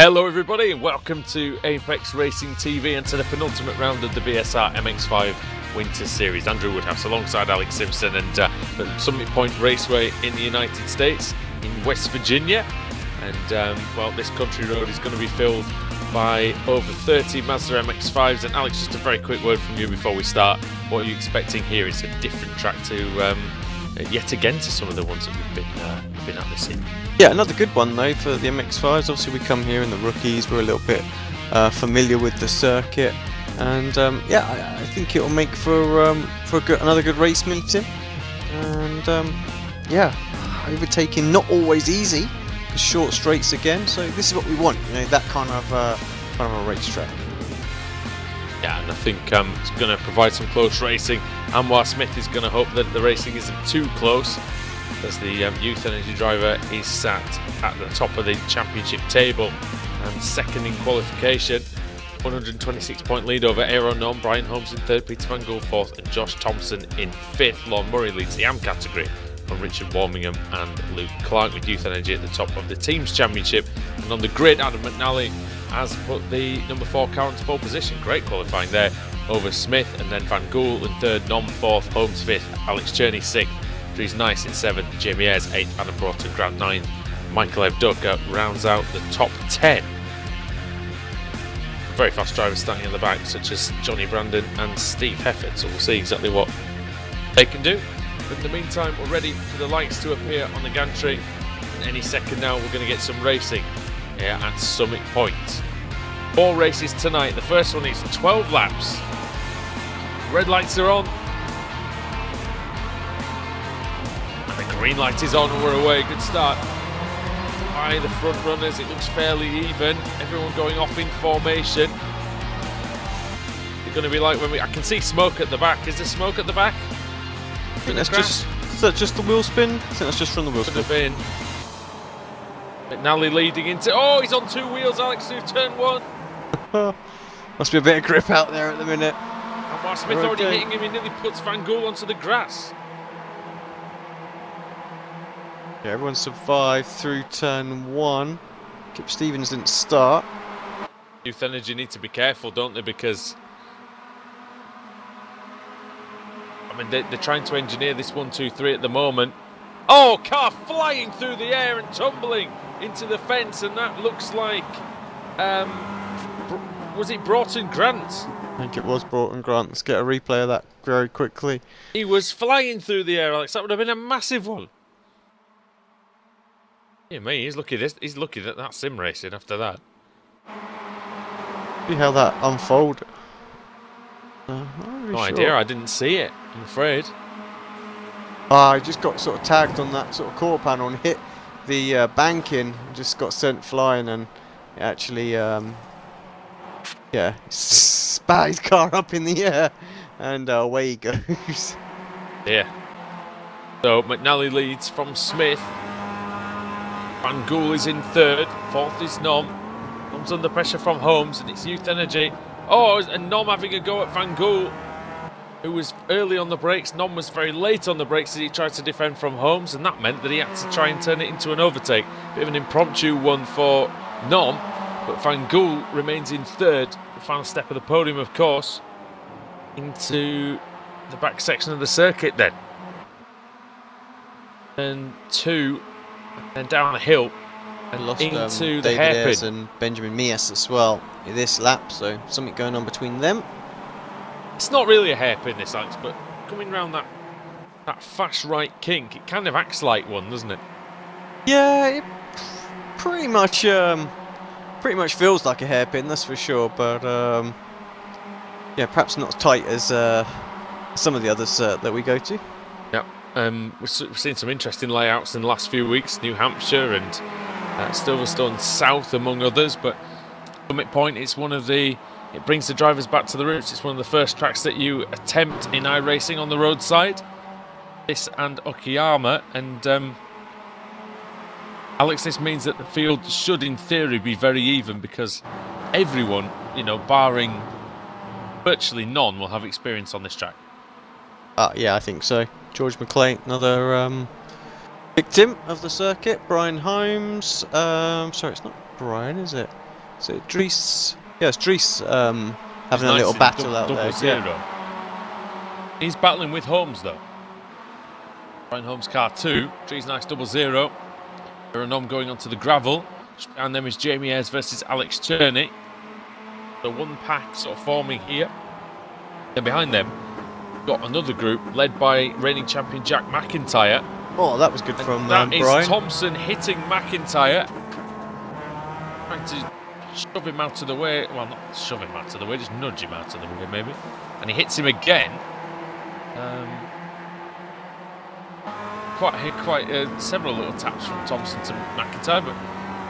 Hello everybody and welcome to Apex Racing TV and to the penultimate round of the BSR MX5 Winter Series. Andrew Woodhouse alongside Alex Simpson and the Summit Point Raceway in the United States in West Virginia. And well, this country road is going to be filled by over 30 Mazda MX5s. And Alex, just a very quick word from you before we start. What are you expecting here? It's a different track to yet again to some of the ones that we've been at this year. Yeah, another good one though for the MX5s. Obviously we come here in the rookies, we're a little bit familiar with the circuit, and yeah, I think it will make for another good race meeting. And yeah, overtaking not always easy, because short straights again. So this is what we want, you know, that kind of a racetrack. Yeah, and I think it's going to provide some close racing. Anwar Smith is going to hope that the racing isn't too close, as the Youth Energy driver is sat at the top of the championship table and second in qualification. 126 point lead over Aero Norm, Brian Holmes in third, Peter Van Gool fourth and Josh Thompson in fifth. Lorne Murray leads the AM category from Richard Warmingham and Luke Clark, with Youth Energy at the top of the teams championship. And on the grid, Adam McNally has put the number 4 car into pole position. Great qualifying there over Smith, and then Van Gool in third, Norm fourth, Holmes fifth, Alex Cherney sixth, Dries Nice in 7th, Jamie Ayres 8th, Adam Broughton Grant 9th, Michael Evduka rounds out the top 10. Very fast drivers starting in the back, such as Johnny Brandon and Steve Hefford, so we'll see exactly what they can do. But in the meantime, we're ready for the lights to appear on the gantry. And any second now, we're going to get some racing here at Summit Point. 4 races tonight. The first one is 12 laps. Red lights are on. Green light is on and we're away. Good start by the front runners. It looks fairly even. Everyone going off in formation. It's going to be like when I can see smoke at the back. Is there smoke at the back? I think that's just the wheel spin. I think that's just from the wheel spin. Could have been. McNally leading into. Oh, he's on 2 wheels. Alex through turn 1. Must be a bit of grip out there at the minute. And while Smith already hitting him, he nearly puts Van Gool onto the grass. Yeah, everyone survived through turn 1. Kip Stevens didn't start. Youth Energy need to be careful, don't they? Because I mean, they're trying to engineer this 1, 2, 3 at the moment. Oh, car flying through the air and tumbling into the fence, and that looks like was it Broughton Grant? I think it was Broughton Grant. Let's get a replay of that very quickly. He was flying through the air, Alex. That would have been a massive one. Yeah, me, he's lucky that that's sim racing after that. See how that unfolded. No idea, I didn't see it, I'm afraid. I just got sort of tagged on that sort of quarter panel and hit the banking, just got sent flying, and it actually, yeah, spat his car up in the air, and away he goes. Yeah. So McNally leads from Smith. Van Gool is in third, 4th is Nom. Nom's under pressure from Holmes, and it's Youth Energy. Oh, and Nom having a go at Van Gool, who was early on the brakes. Nom was very late on the brakes as he tried to defend from Holmes, and that meant that he had to try and turn it into an overtake. Bit of an impromptu one for Nom, but Van Gool remains in third. The final step of the podium, of course, into the back section of the circuit then. And 2. And down the hill and lost into the David hairpin. Ayres and Benjamin Mias as well in this lap, so something going on between them. It's not really a hairpin this, Alex, but coming round that fast right kink, it kind of acts like one, doesn't it? Yeah, it pretty much feels like a hairpin, that's for sure. But yeah, perhaps not as tight as some of the others that we go to. Yep. We've seen some interesting layouts in the last few weeks, New Hampshire and Silverstone South among others, but Summit Point, it brings the drivers back to the roots. It's one of the first tracks that you attempt in iRacing on the roadside. This and Okayama, and Alex, this means that the field should in theory be very even, because everyone, you know, barring virtually none, will have experience on this track. Yeah, I think so. George McClain, another victim of the circuit. Brian Holmes. Sorry, it's not Brian, is it? So Dries, yes, Dries having a nice little in battle out double there. zero. Yeah. He's battling with Holmes though. Brian Holmes car 2, Dries nice 0-0. Nom going onto the gravel. Just behind them is Jamie Ayres versus Alex Cherney. So one pack sort of forming here. Then behind them, got another group led by reigning champion Jack McIntyre. Oh, that was good from That is Brian. Thompson hitting McIntyre. Trying to shove him out of the way. Well, not shove him out of the way, just nudge him out of the way maybe. And he hits him again. Quite several little taps from Thompson to McIntyre, but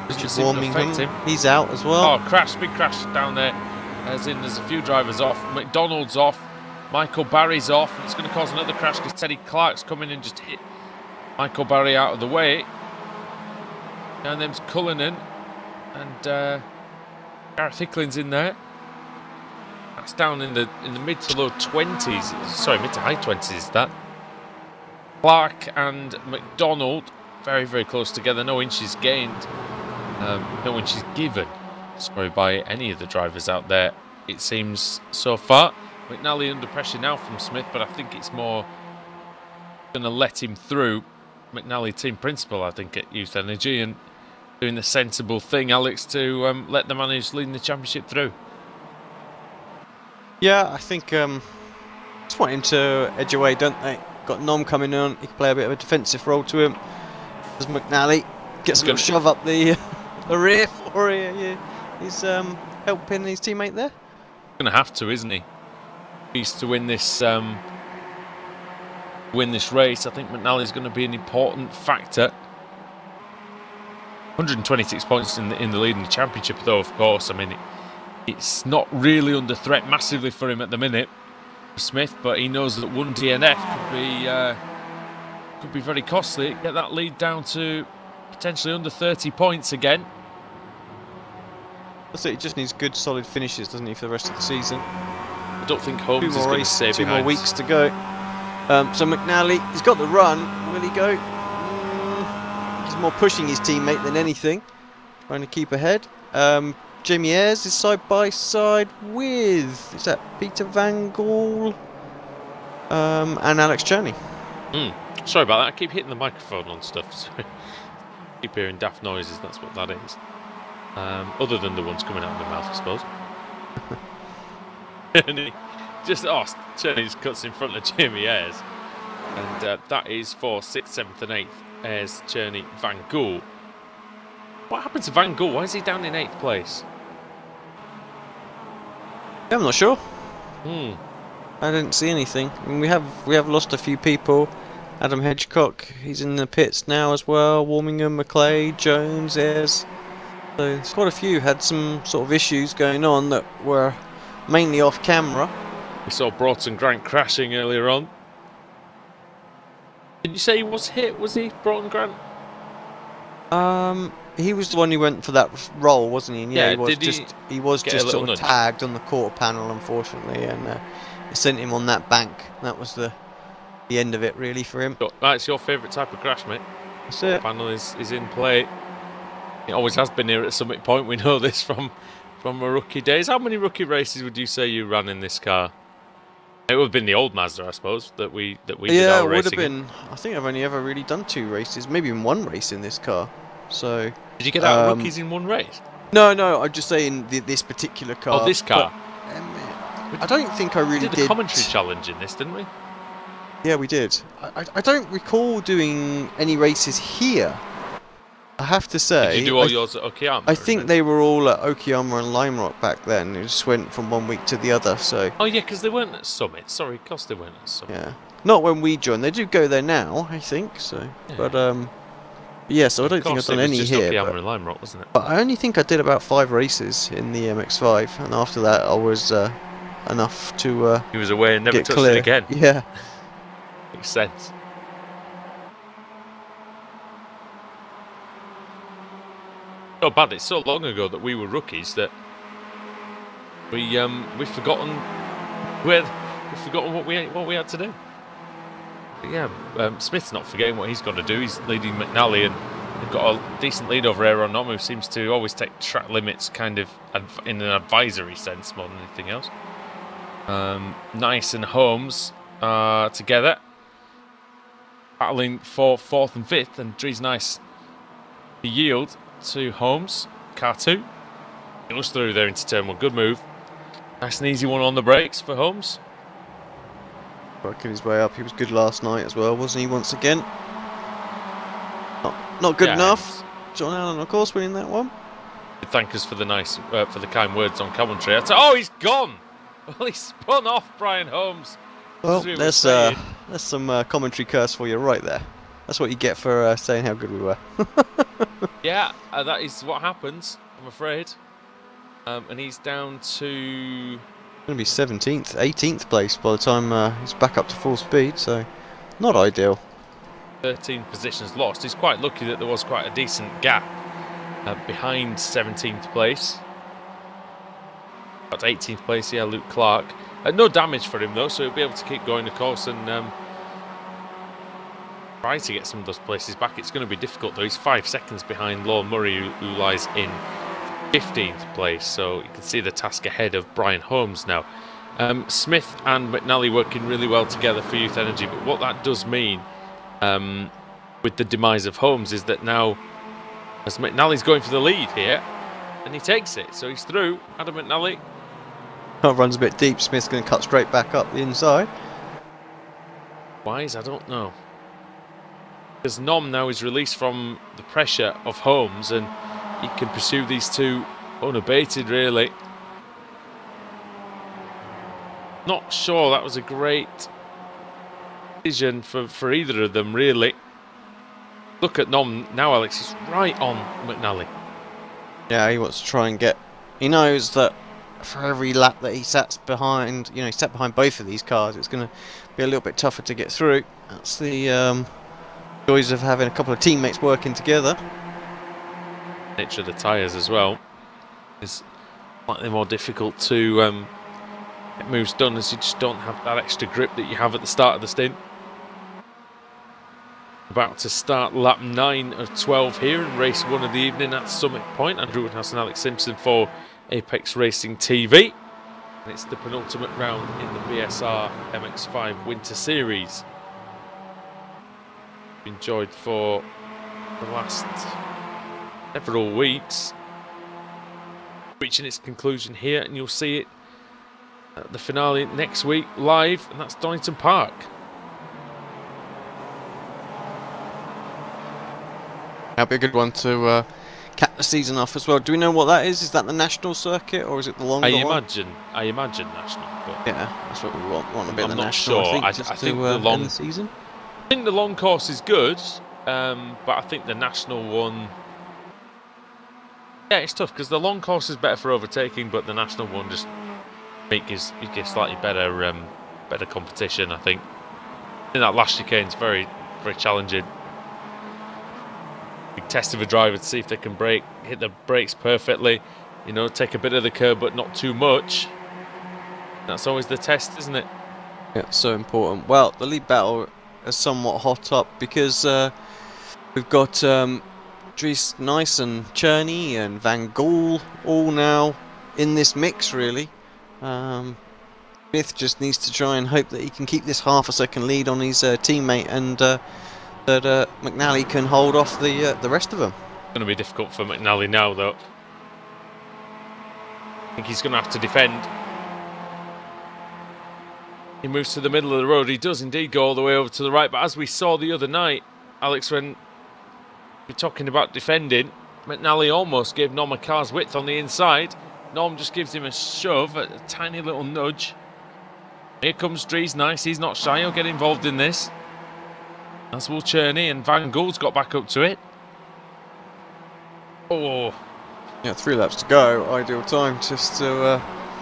doesn't seem to affect him. He's out as well. Oh, crash, big crash down there. As in, there's a few drivers off. McDonald's off. Michael Barry's off. And it's going to cause another crash because Teddy Clark's coming and just hit Michael Barry out of the way. Down them's Cullinan and Gareth Hicklin's in there. That's down in the mid to low 20s. Sorry, mid to high 20s is that. Clark and McDonald very, very close together. No inches gained. No inches given. Sorry, by any of the drivers out there, it seems so far. McNally under pressure now from Smith, but I think it's more going to let him through. McNally, team principal, I think, at Youth Energy, and doing the sensible thing, Alex, to let the man who's leading the championship through. Yeah, I think just want him to edge away, don't they? Got Nom coming on, he can play a bit of a defensive role to him. As McNally gets a little shove up the rear for you. Yeah. He's helping his teammate there. Going to have to, isn't he? He's to win this race. I think McNally's going to be an important factor. 126 points in the lead in the championship, though. Of course, I mean it's not really under threat massively for him at the minute, Smith. But he knows that one DNF could be very costly. Get that lead down to potentially under 30 points again. That's it. He just needs good, solid finishes, doesn't he, for the rest of the season? I don't think Holmes is going to stay behind. 2 more weeks to go. So McNally, he's got the run. Will he go? He's more pushing his teammate than anything, trying to keep ahead. Jamie Ayres is side by side with, is that Peter Van Gaal and Alex Cherney. Sorry about that. I keep hitting the microphone on stuff. So keep hearing daft noises. That's what that is. Other than the ones coming out of my mouth, I suppose. Cherney just cuts in front of Jamie Ayres. And that is for 6th, 7th and 8th. Ayres, Cherney, Van Gaal. What happened to Van Gaal? Why is he down in 8th place? Yeah, I'm not sure. I didn't see anything. I mean, we have lost a few people. Adam Hedgecock, he's in the pits now as well. Warmingham, McClay, Jones, Ayres. So there's quite a few had some sort of issues going on that were mainly off camera. We saw Broughton Grant crashing earlier on. Did you say he was hit? Was he, Broughton Grant? He was the one who went for that role, wasn't he? And yeah, he was just sort of tagged on the quarter panel, unfortunately, and it sent him on that bank. That was the end of it, really, for him. That's your favourite type of crash, mate. That's it. The panel is in play. It always has been here at Summit Point. We know this from our rookie days. How many rookie races would you say you ran in this car? It would have been the old Mazda, I suppose, that we did our racing. Yeah, it would have been. I think I've only ever really done 2 races, maybe even 1 race in this car. So. Did you get out of rookies in 1 race? No, I'm just saying this particular car. Oh, this car. But, I don't think I really did. We did a commentary challenge in this, didn't we? Yeah, we did. I don't recall doing any races here. I have to say. Did you do all yours at Okayama? I think they were all at Okayama and Lime Rock back then. It just went from 1 week to the other. So. Oh yeah, because they weren't at Summit. Sorry, of course they weren't at Summit. Yeah, not when we joined. They do go there now, I think. So, yeah. But yeah. So I don't think I've done any here. Okayama and Lime Rock, wasn't it? But I only think I did about 5 races in the MX5, and after that I was enough to. He was away and never touched clear. it again. Yeah. Makes sense. So bad. It's so long ago that we were rookies that we've forgotten what we had to do. But yeah, Smith's not forgetting what he's got to do. He's leading McNally and They've got a decent lead over Aaron Nom, who seems to always take track limits kind of in an advisory sense more than anything else. Nice and Holmes together, battling for 4th and 5th, and Drees Nice to yield to Holmes. Car 2 goes through there into turn 1. Good move. Nice and easy one on the brakes for Holmes. Working his way up. He was good last night as well, wasn't he? Once again, not good enough. John Allen, of course, winning that one. Thank us for the nice, for the kind words on commentary. Oh, he's gone. Well, he spun off Brian Holmes. Well, there's some commentary curse for you right there. That's what you get for saying how good we were. Yeah, that is what happens, I'm afraid. And he's down to... Going to be 17th, 18th place by the time he's back up to full speed, so not ideal. 13 positions lost. He's quite lucky that there was quite a decent gap behind 17th place. At 18th place, yeah, Luke Clark. No damage for him though, so he'll be able to keep going, of course, and try to get some of those places back. It's going to be difficult though. He's 5 seconds behind Lowell Murray, who lies in 15th place, so you can see the task ahead of Brian Holmes now. Smith and McNally working really well together for Youth Energy, but what that does mean with the demise of Holmes is that now, as McNally's going for the lead here, and he takes it, so he's through. Adam McNally. Oh, runs a bit deep. Smith's going to cut straight back up the inside. Wise, I don't know. Because Nom now is released from the pressure of Holmes, and he can pursue these two unabated, really. Not sure that was a great decision for either of them, really. Look at Nom now, Alex. He's right on McNally. Yeah, he wants to try and get... He knows that for every lap that he sat behind, you know, he sat behind both of these cars, it's going to be a little bit tougher to get through. That's the joys of having a couple of teammates working together. Nature of the tyres as well is slightly more difficult to get moves done, as you just don't have that extra grip that you have at the start of the stint. About to start lap 9 of 12 here in race 1 of the evening at Summit Point. Andrew Woodhouse and Alex Simpson for Apex Racing TV. And it's the penultimate round in the BSR MX5 Winter Series. Enjoyed for the last several weeks, reaching its conclusion here, and you'll see it at the finale next week live, and that's Donington Park. That'll be a good one to cap the season off as well. Do we know what that is? Is that the national circuit, or is it the longer one? I imagine national. But yeah, that's what we want a bit I'm of the not national. sure. I think the long season. I think the long course is good, but I think the national one. Yeah, it's tough because the long course is better for overtaking, but the national one just gives slightly better better competition. I think. I think that last chicane's very, very challenging. Big test of a driver to see if they can hit the brakes perfectly, you know, take a bit of the curb but not too much. That's always the test, isn't it? Yeah, so important. Well, the lead battle is somewhat hot up because we've got Drees Nice and Cherney and Van Gool all now in this mix, really. Smith just needs to try and hope that he can keep this half a second lead on his teammate, and that McNally can hold off the rest of them. It's going to be difficult for McNally now, though. I think he's going to have to defend. He moves to the middle of the road. He does indeed go all the way over to the right, but as we saw the other night, Alex, when we're talking about defending, McNally almost gave Nom a car's width on the inside. Nom just gives him a shove, a tiny little nudge. Here comes Drees Nice. He's not shy. He'll get involved in this. As will Cherney, and Van Gould's got back up to it. Oh. Yeah, 3 laps to go. Ideal time just to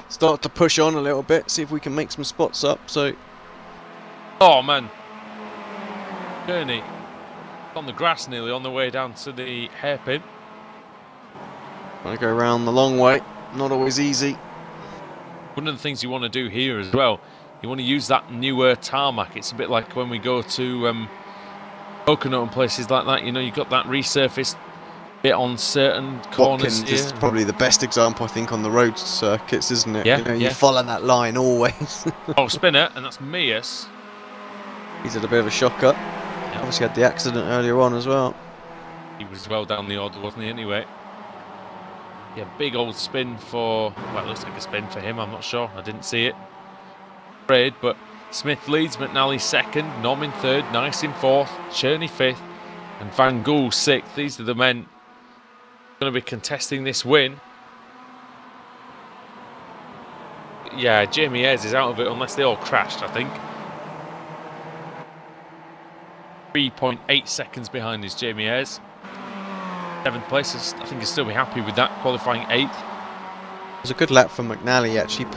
start to push on a little bit, see if we can make some spots up. So, oh man, Cherney on the grass nearly on the way down to the hairpin. Trying to go around the long way, not always easy. One of the things you want to do here as well, you want to use that newer tarmac. It's a bit like when we go to Coconut and places like that, you know, you've got that resurfaced bit on certain corners. Watkins is probably the best example, I think, on the road circuits, isn't it? Yeah, you know, you follow that line always. Oh, spinner, and that's Mears. He's had a bit of a shocker. Yeah. Obviously had the accident earlier on as well. He was well down the order, wasn't he, anyway? Yeah, big old spin for... Well, it looks like a spin for him, I'm not sure. I didn't see it. Afraid, but Smith leads, McNally second, Nom in third, Nice in fourth, Cherney fifth, and Van Gool sixth. These are the men going to be contesting this win. Yeah, Jamie Ayres is out of it unless they all crashed, I think. 3.8 seconds behind is Jamie Ayres. 7th place, I think he'll still be happy with that, qualifying 8th. It was a good lap from McNally, actually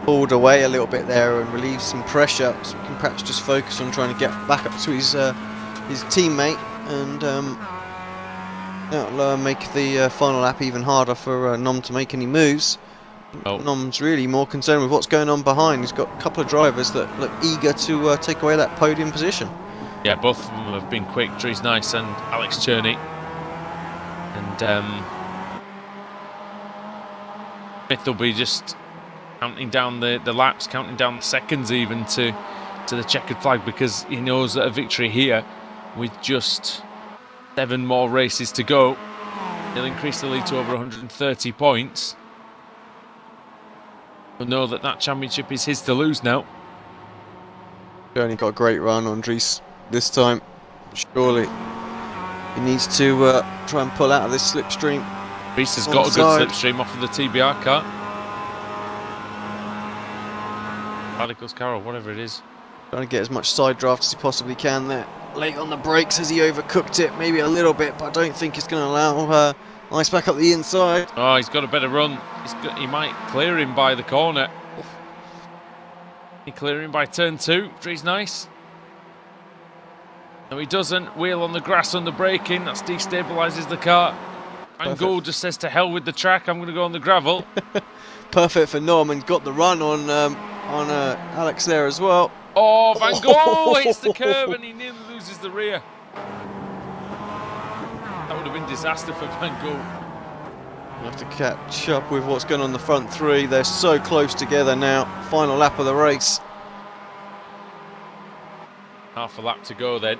pulled away a little bit there and relieved some pressure, so he can perhaps just focus on trying to get back up to his teammate, and that'll make the final lap even harder for Nom to make any moves. Oh. Nom's really more concerned with what's going on behind. He's got a couple of drivers that look eager to take away that podium position. Yeah, both of them have been quick, Dries Nice and Alex Cherney. And Smith will be just counting down the laps, counting down the seconds even to the checkered flag, because he knows that a victory here, with just 7 more races to go, he'll increase the lead to over 130 points. He'll know that that championship is his to lose now. Cherney got a great run on Dries this time. Surely he needs to try and pull out of this slipstream. Dries has got a good slipstream off of the TBR car. Radicals Carroll, whatever it is. Trying to get as much side draft as he possibly can there. Late on the brakes as he overcooked it, maybe a little bit, but I don't think it's going to allow Nice back up the inside. Oh, he's got a better run. He might clear him by the corner. He clear him by turn 2, Dries Nice. No, he doesn't. Wheel on the grass under braking. That destabilises the car. Van Gool just says to hell with the track. I'm going to go on the gravel. Perfect for Norman. Got the run on Alex there as well. Oh, Van Gool hits the curb and he nearly loses the rear. That would have been disaster for Van Gool. We'll have to catch up with what's going on the front 3. They're so close together now. Final lap of the race. Half a lap to go then.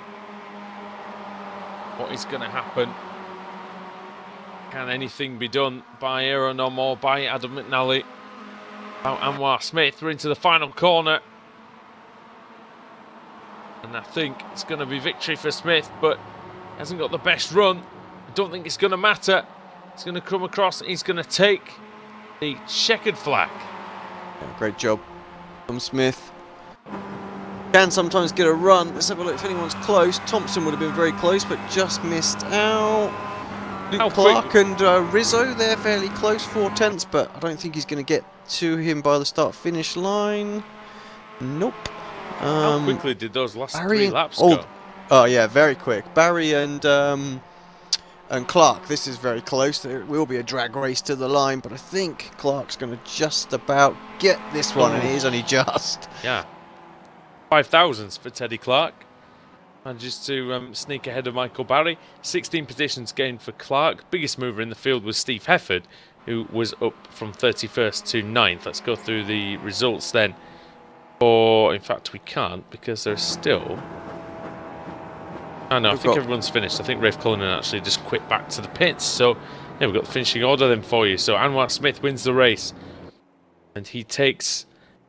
What is going to happen? Can anything be done by Aeronom or by Adam McNally? About Anwar Smith. We're into the final corner. And I think it's going to be victory for Smith, but he hasn't got the best run. I don't think it's going to matter. He's going to come across and he's going to take the checkered flag. Yeah, great job from Smith. Can sometimes get a run. Let's have a look if anyone's close. Thompson would have been very close, but just missed out. Luke Clark and Rizzo, they're fairly close, 4/10, but I don't think he's going to get to him by the start-finish line. Nope. How quickly did those last 3 laps go? Oh yeah, very quick. Barry and Clark, this is very close. There will be a drag race to the line, but I think Clark's going to just about get this one, and it is only just. Yeah. 5,000s for Teddy Clark. Manages to sneak ahead of Michael Barry. 16 positions gained for Clark. Biggest mover in the field was Steve Hefford, who was up from 31st to 9th. Let's go through the results then. Or, in fact, we can't, because there's still... Oh no, I think everyone's finished. I think Rafe Cullinan actually just quit back to the pits. So, yeah, we've got the finishing order then for you. So, Anwar Smith wins the race. And he takes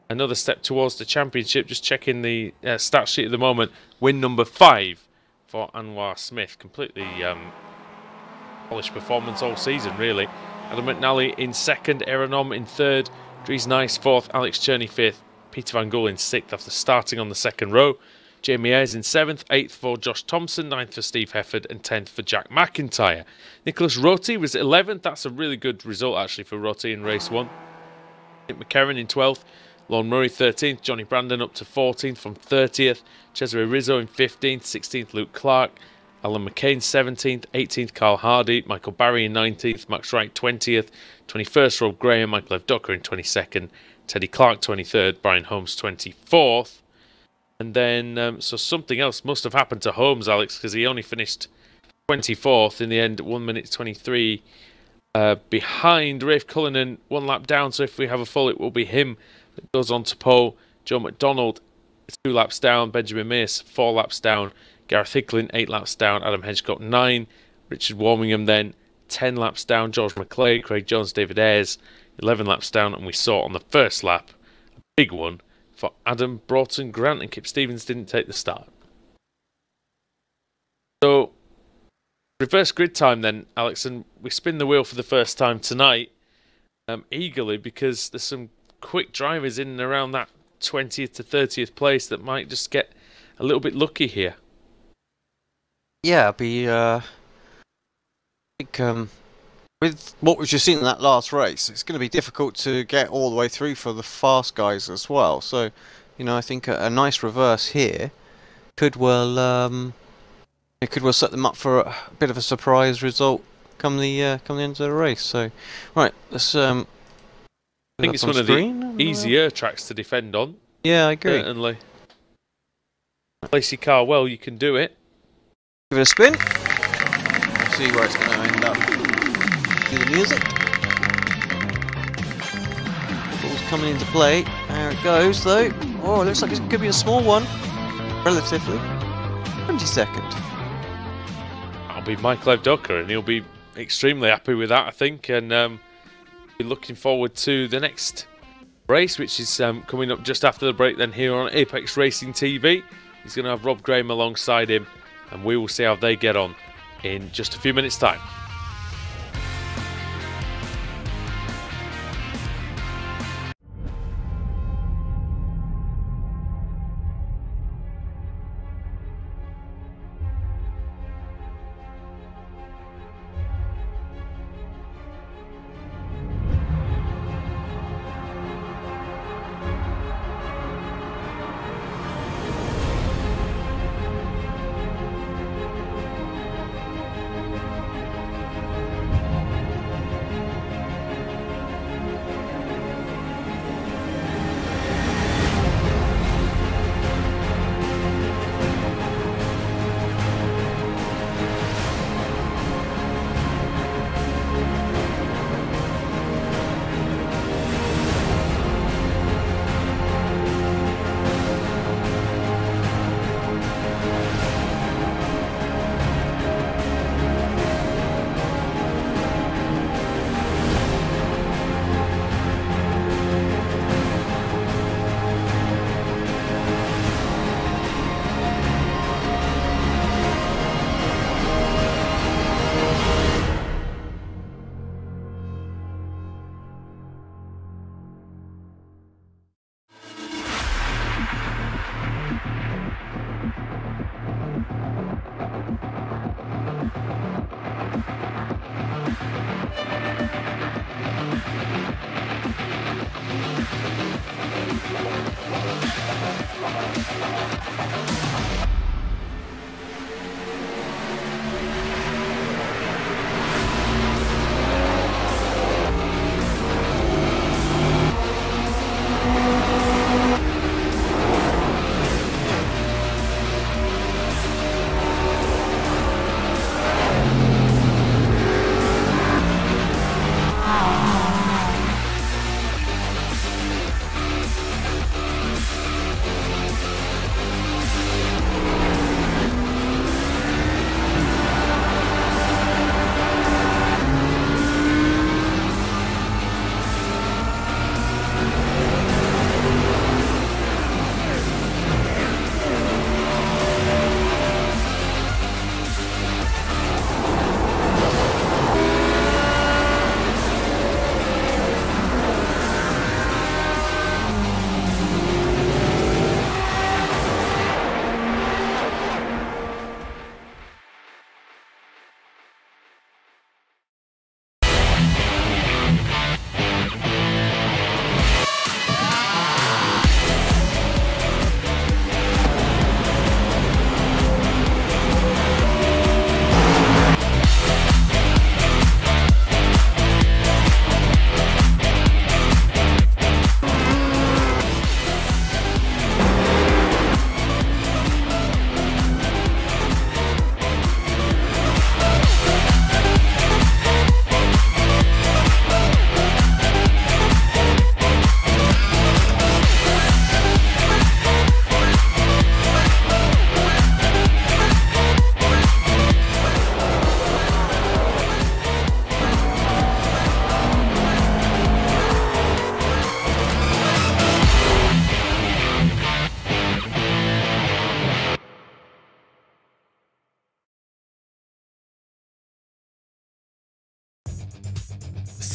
another step towards the championship. Just checking the stat sheet at the moment. Win number 5 for Anwar Smith. Completely polished performance all season, really. Adam McNally in 2nd, Aeronom in 3rd, Dries Nice 4th, Alex Cherney 5th, Peter Van Gool in 6th after starting on the 2nd row. Jamie Ayres in 7th, 8th for Josh Thompson, 9th for Steve Hefford and 10th for Jack McIntyre. Nicholas Roti was 11th. That's a really good result actually for Roti in race 1. Nick McCarron in 12th, Lon Murray 13th, Johnny Brandon up to 14th from 30th, Cesare Rizzo in 15th, 16th Luke Clark, Alan McCain 17th, 18th Carl Hardy, Michael Barry in 19th, Max Wright 20th, 21st Rob Graham, Michael F. Docker in 22nd, Teddy Clark 23rd, Brian Holmes 24th. And then, so something else must have happened to Holmes, Alex, because he only finished 24th in the end, 1:23 behind Rafe Cullinan, 1 lap down. So if we have a full, it will be him that goes on to pole. Joe McDonald, 2 laps down. Benjamin Mace, 4 laps down. Gareth Hicklin, 8 laps down. Adam Hedgecock, 9. Richard Warmingham then 10 laps down. George McClay, Craig Jones, David Ayres, 11 laps down. And we saw on the first lap, a big one for Adam Broughton Grant, and Kip Stevens didn't take the start. So, reverse grid time then, Alex, and we spin the wheel for the first time tonight eagerly, because there's some quick drivers in and around that 20th to 30th place that might just get a little bit lucky here. Yeah, I think with what we've just seen in that last race, it's going to be difficult to get all the way through for the fast guys as well. So, you know, I think a nice reverse here could well set them up for a bit of a surprise result come the end of the race. So, right, let's I think it's one of the easier tracks to defend on. Yeah, I agree. Certainly. Place your car well, you can do it. Give it a spin. See where it's going to end up. Do the music. Ball's coming into play. There it goes, though. Oh, it looks like it could be a small one. Relatively. 22nd. That'll be Michael Evdoka, and he'll be extremely happy with that, I think. And be looking forward to the next race, which is coming up just after the break then here on Apex Racing TV. He's going to have Rob Graham alongside him, and we will see how they get on in just a few minutes' time.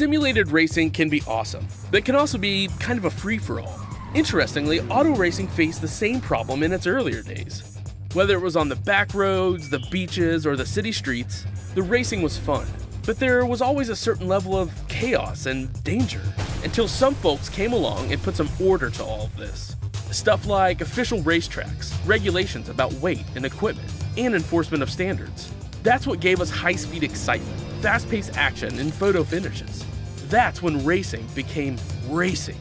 Simulated racing can be awesome, but it can also be kind of a free-for-all. Interestingly, auto racing faced the same problem in its earlier days. Whether it was on the back roads, the beaches, or the city streets, the racing was fun. But there was always a certain level of chaos and danger, until some folks came along and put some order to all of this. Stuff like official racetracks, regulations about weight and equipment, and enforcement of standards. That's what gave us high-speed excitement, fast-paced action, and photo finishes. That's when racing became racing.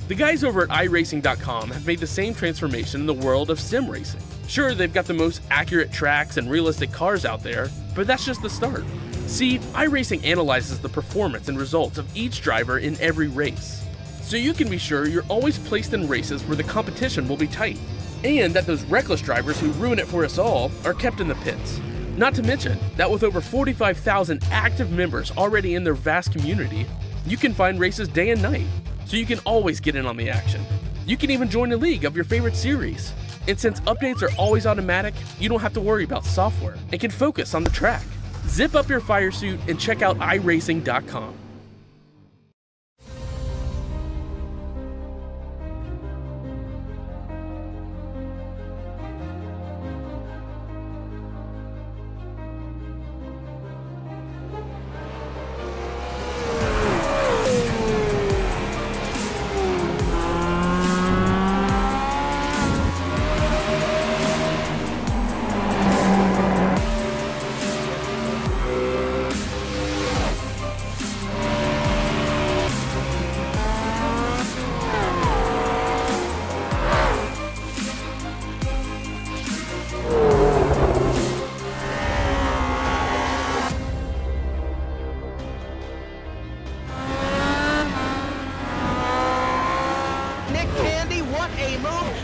The guys over at iRacing.com have made the same transformation in the world of sim racing. Sure, they've got the most accurate tracks and realistic cars out there, but that's just the start. See, iRacing analyzes the performance and results of each driver in every race, so you can be sure you're always placed in races where the competition will be tight, and that those reckless drivers who ruin it for us all are kept in the pits. Not to mention that with over 45,000 active members already in their vast community, you can find races day and night, so you can always get in on the action. You can even join a league of your favorite series. And since updates are always automatic, you don't have to worry about software and can focus on the track. Zip up your fire suit and check out iRacing.com.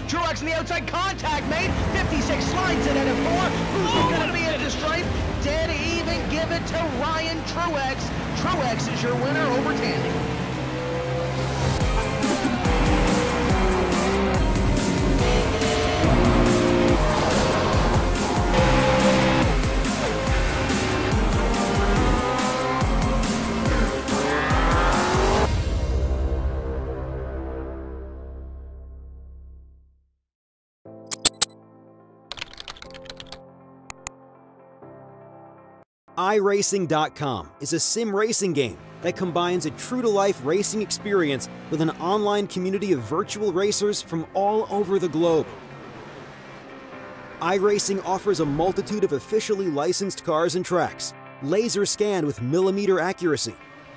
Truex in the outside, contact made. 56 slides it at a 4. Who's going to be at the stripe? Dead even, give it to Ryan Truex. Truex is your winner over Tandy. iRacing.com is a sim racing game that combines a true-to-life racing experience with an online community of virtual racers from all over the globe. iRacing offers a multitude of officially licensed cars and tracks, laser scanned with millimeter accuracy.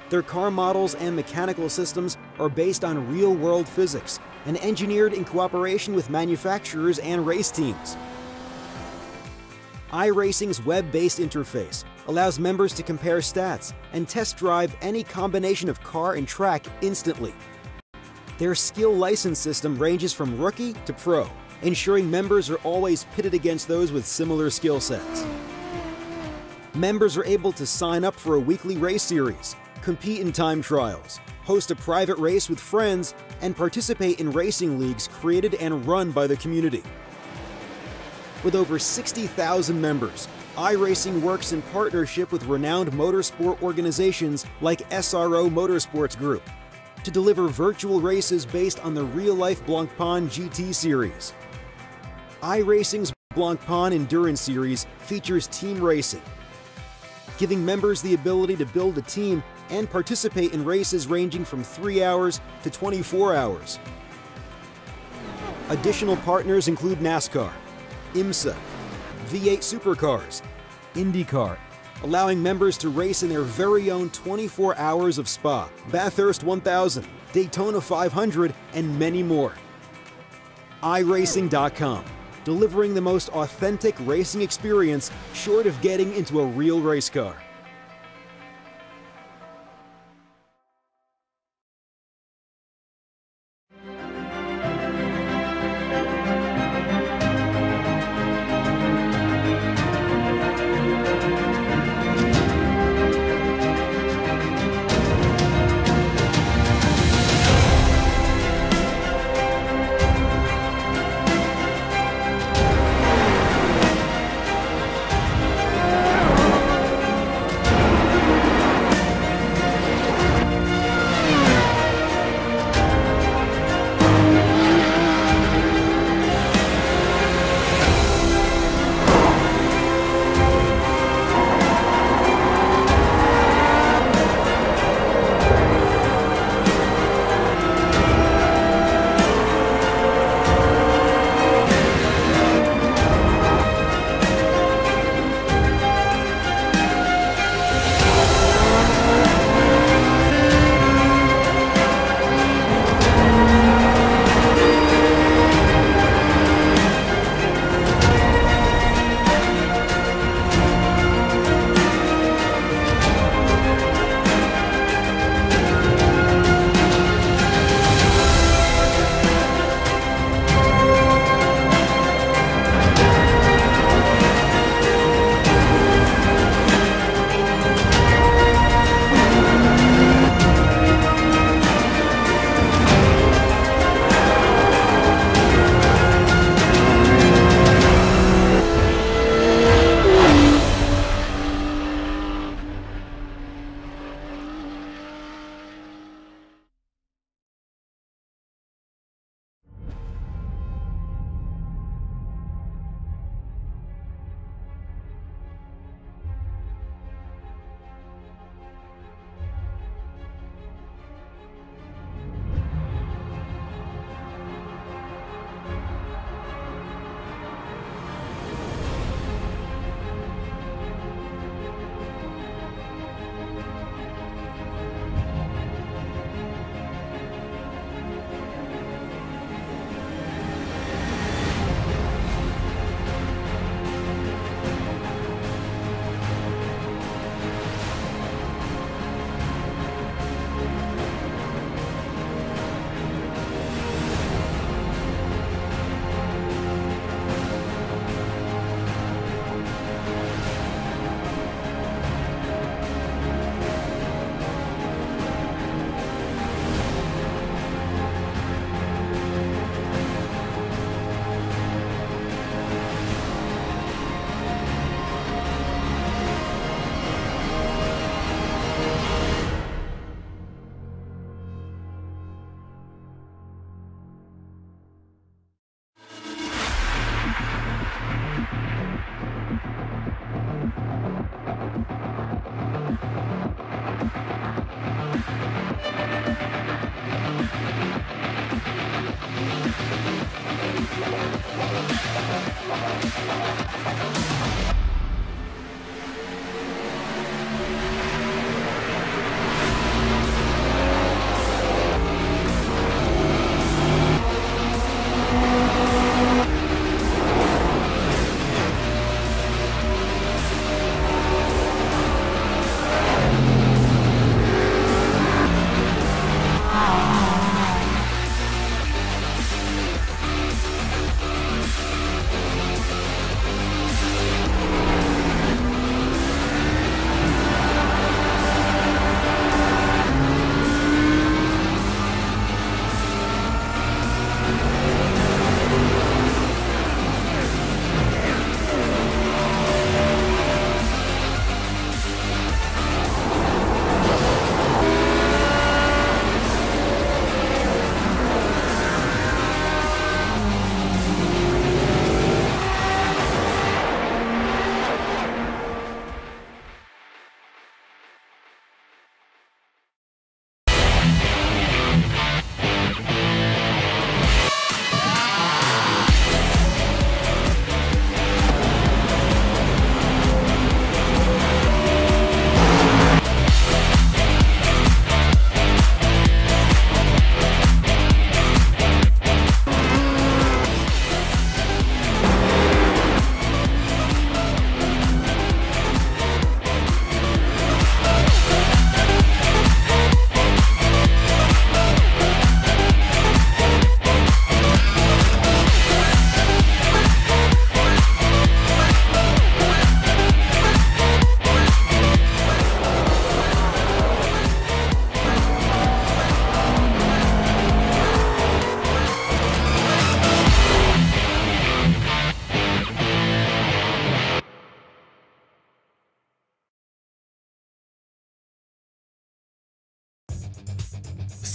Their car models and mechanical systems are based on real-world physics and engineered in cooperation with manufacturers and race teams. iRacing's web-based interface allows members to compare stats and test drive any combination of car and track instantly. Their skill license system ranges from rookie to pro, ensuring members are always pitted against those with similar skill sets. Members are able to sign up for a weekly race series, compete in time trials, host a private race with friends, and participate in racing leagues created and run by the community. With over 60,000 members, iRacing works in partnership with renowned motorsport organizations like SRO Motorsports Group to deliver virtual races based on the real-life Blancpain GT series. iRacing's Blancpain Endurance Series features team racing, giving members the ability to build a team and participate in races ranging from 3 hours to 24 hours. Additional partners include NASCAR, IMSA, V8 Supercars, IndyCar, allowing members to race in their very own 24 hours of Spa, Bathurst 1000, Daytona 500, and many more. iRacing.com, delivering the most authentic racing experience short of getting into a real race car.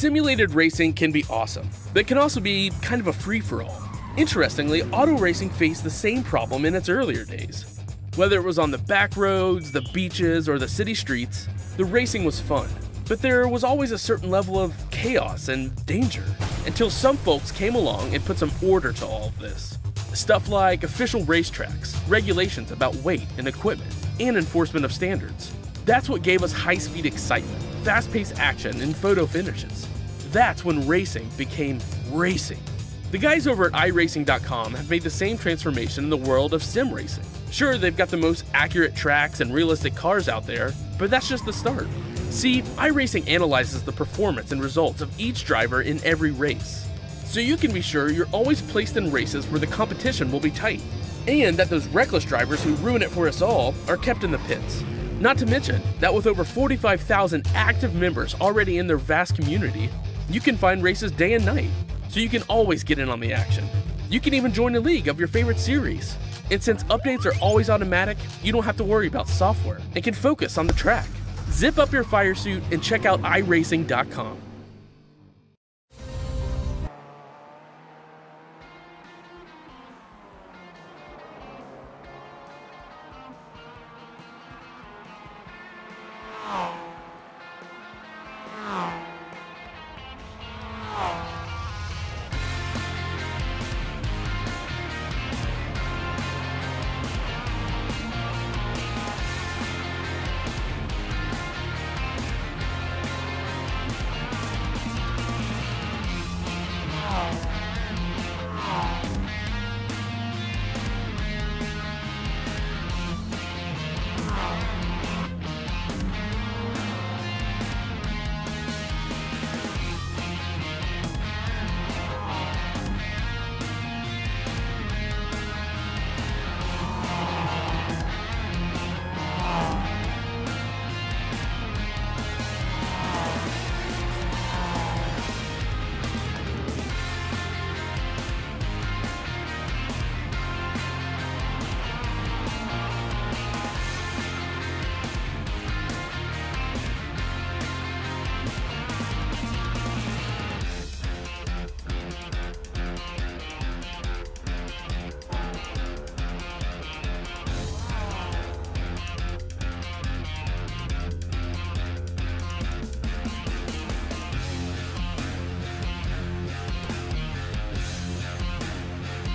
Simulated racing can be awesome, but it can also be kind of a free-for-all. Interestingly, auto racing faced the same problem in its earlier days. Whether it was on the back roads, the beaches, or the city streets, the racing was fun. But there was always a certain level of chaos and danger, until some folks came along and put some order to all of this. Stuff like official racetracks, regulations about weight and equipment, and enforcement of standards. That's what gave us high-speed excitement, fast-paced action, and photo finishes. That's when racing became racing. The guys over at iRacing.com have made the same transformation in the world of sim racing. Sure, they've got the most accurate tracks and realistic cars out there, but that's just the start. See, iRacing analyzes the performance and results of each driver in every race, so you can be sure you're always placed in races where the competition will be tight, and that those reckless drivers who ruin it for us all are kept in the pits. Not to mention that with over 45,000 active members already in their vast community, you can find races day and night, so you can always get in on the action. You can even join a league of your favorite series. And since updates are always automatic, you don't have to worry about software and can focus on the track. Zip up your fire suit and check out iRacing.com.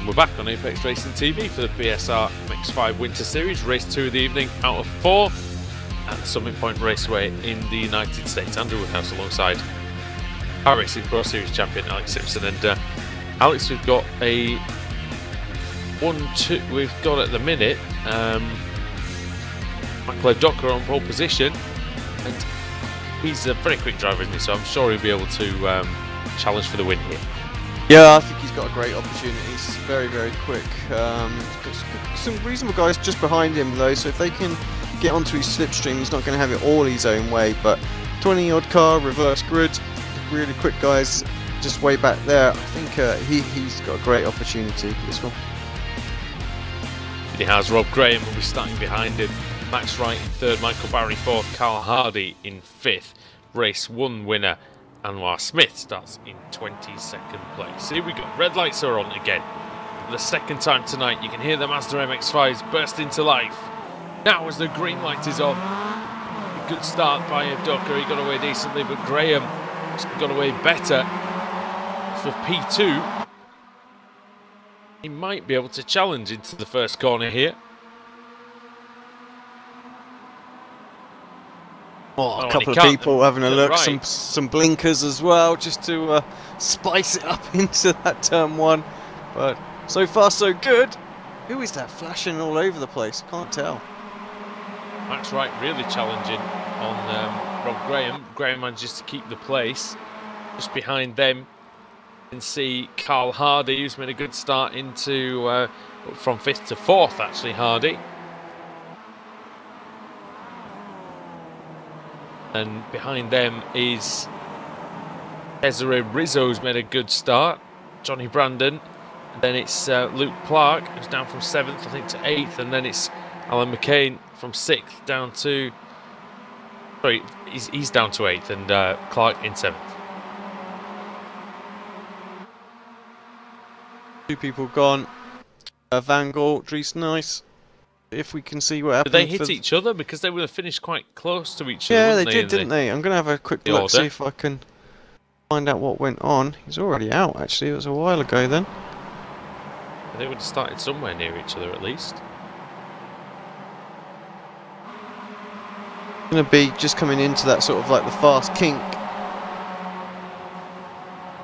we're back on Apex Racing TV for the BSR MX5 Winter Series, race 2 of the evening out of 4 at the Summit Point Raceway in the United States. Andrew Woodhouse alongside iRacing Pro Series champion Alex Simpson. And Alex, we've got a 1-2. We've got at the minute Michael Docker on pole position, and he's a very quick driver, isn't he? So I'm sure he'll be able to challenge for the win here. Yeah, I think he's got a great opportunity. He's very, very quick. Got some reasonable guys just behind him though, so if they can get onto his slipstream, he's not going to have it all his own way. But 20-odd car, reverse grid, really quick guys just way back there. I think he's got a great opportunity, this one. He has. Rob Graham will be starting behind him. Max Wright in 3rd, Michael Barry 4th, Carl Hardy in 5th. Race 1 winner Anwar Smith starts in 22nd place. Here we go, red lights are on again. For the second time tonight, you can hear the Mazda MX-5s burst into life. Now as the green light is on, a good start by Docker, he got away decently, but Graham got away better for P2. He might be able to challenge into the first corner here. Oh, a couple of people having a look, right. some blinkers as well, just to spice it up into that turn 1. But so far so good. Who is that flashing all over the place? Can't tell. Max Wright really challenging on Rob Graham. Graham manages to keep the place. Just behind them, you can see Carl Hardy, who's made a good start into from 5th to 4th actually, Hardy. And behind them is Desiree Rizzo's made a good start. Johnny Brandon. And then it's Luke Clark, who's down from 7th, I think, to 8th. And then it's Alan McCain from 6th down to... Sorry, he's down to 8th, and Clark in 7th. 2 people gone. Van Gaal, Dries Nice. If we can see what happened. Did they hit each other? Because they would have finished quite close to each other. Yeah, they did, didn't they? I'm going to have a quick look, see if I can find out what went on. He's already out, actually. It was a while ago then. They would have started somewhere near each other at least. Going to be just coming into that sort of like the fast kink.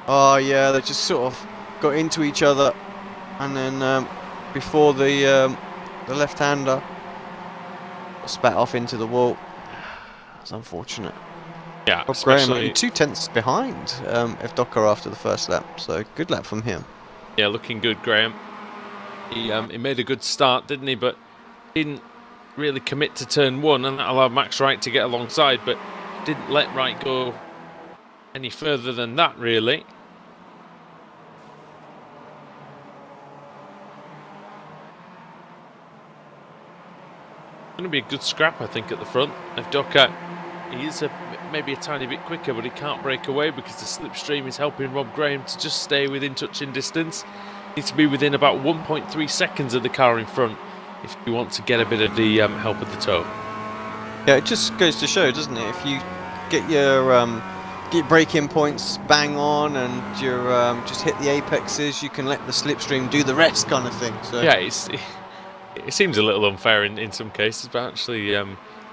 Oh yeah, they just sort of got into each other, and then before the left-hander spat off into the wall. That's unfortunate. Yeah, Rob Graham only 2 tenths behind F. Docker after the first lap, so good lap from him. Yeah, looking good, Graham. He made a good start, didn't he? But didn't really commit to turn 1, and that allowed Max Wright to get alongside, but didn't let Wright go any further than that, really. Going to be a good scrap, I think, at the front. If Docker, he is maybe a tiny bit quicker, but he can't break away because the slipstream is helping Rob Graham to just stay within touching distance. Needs to be within about 1.3 seconds of the car in front if you want to get a bit of the help of the toe. Yeah, it just goes to show, doesn't it? If you get your braking points bang on and you just hit the apexes, you can let the slipstream do the rest, kind of thing. So yeah, it seems a little unfair in some cases, but actually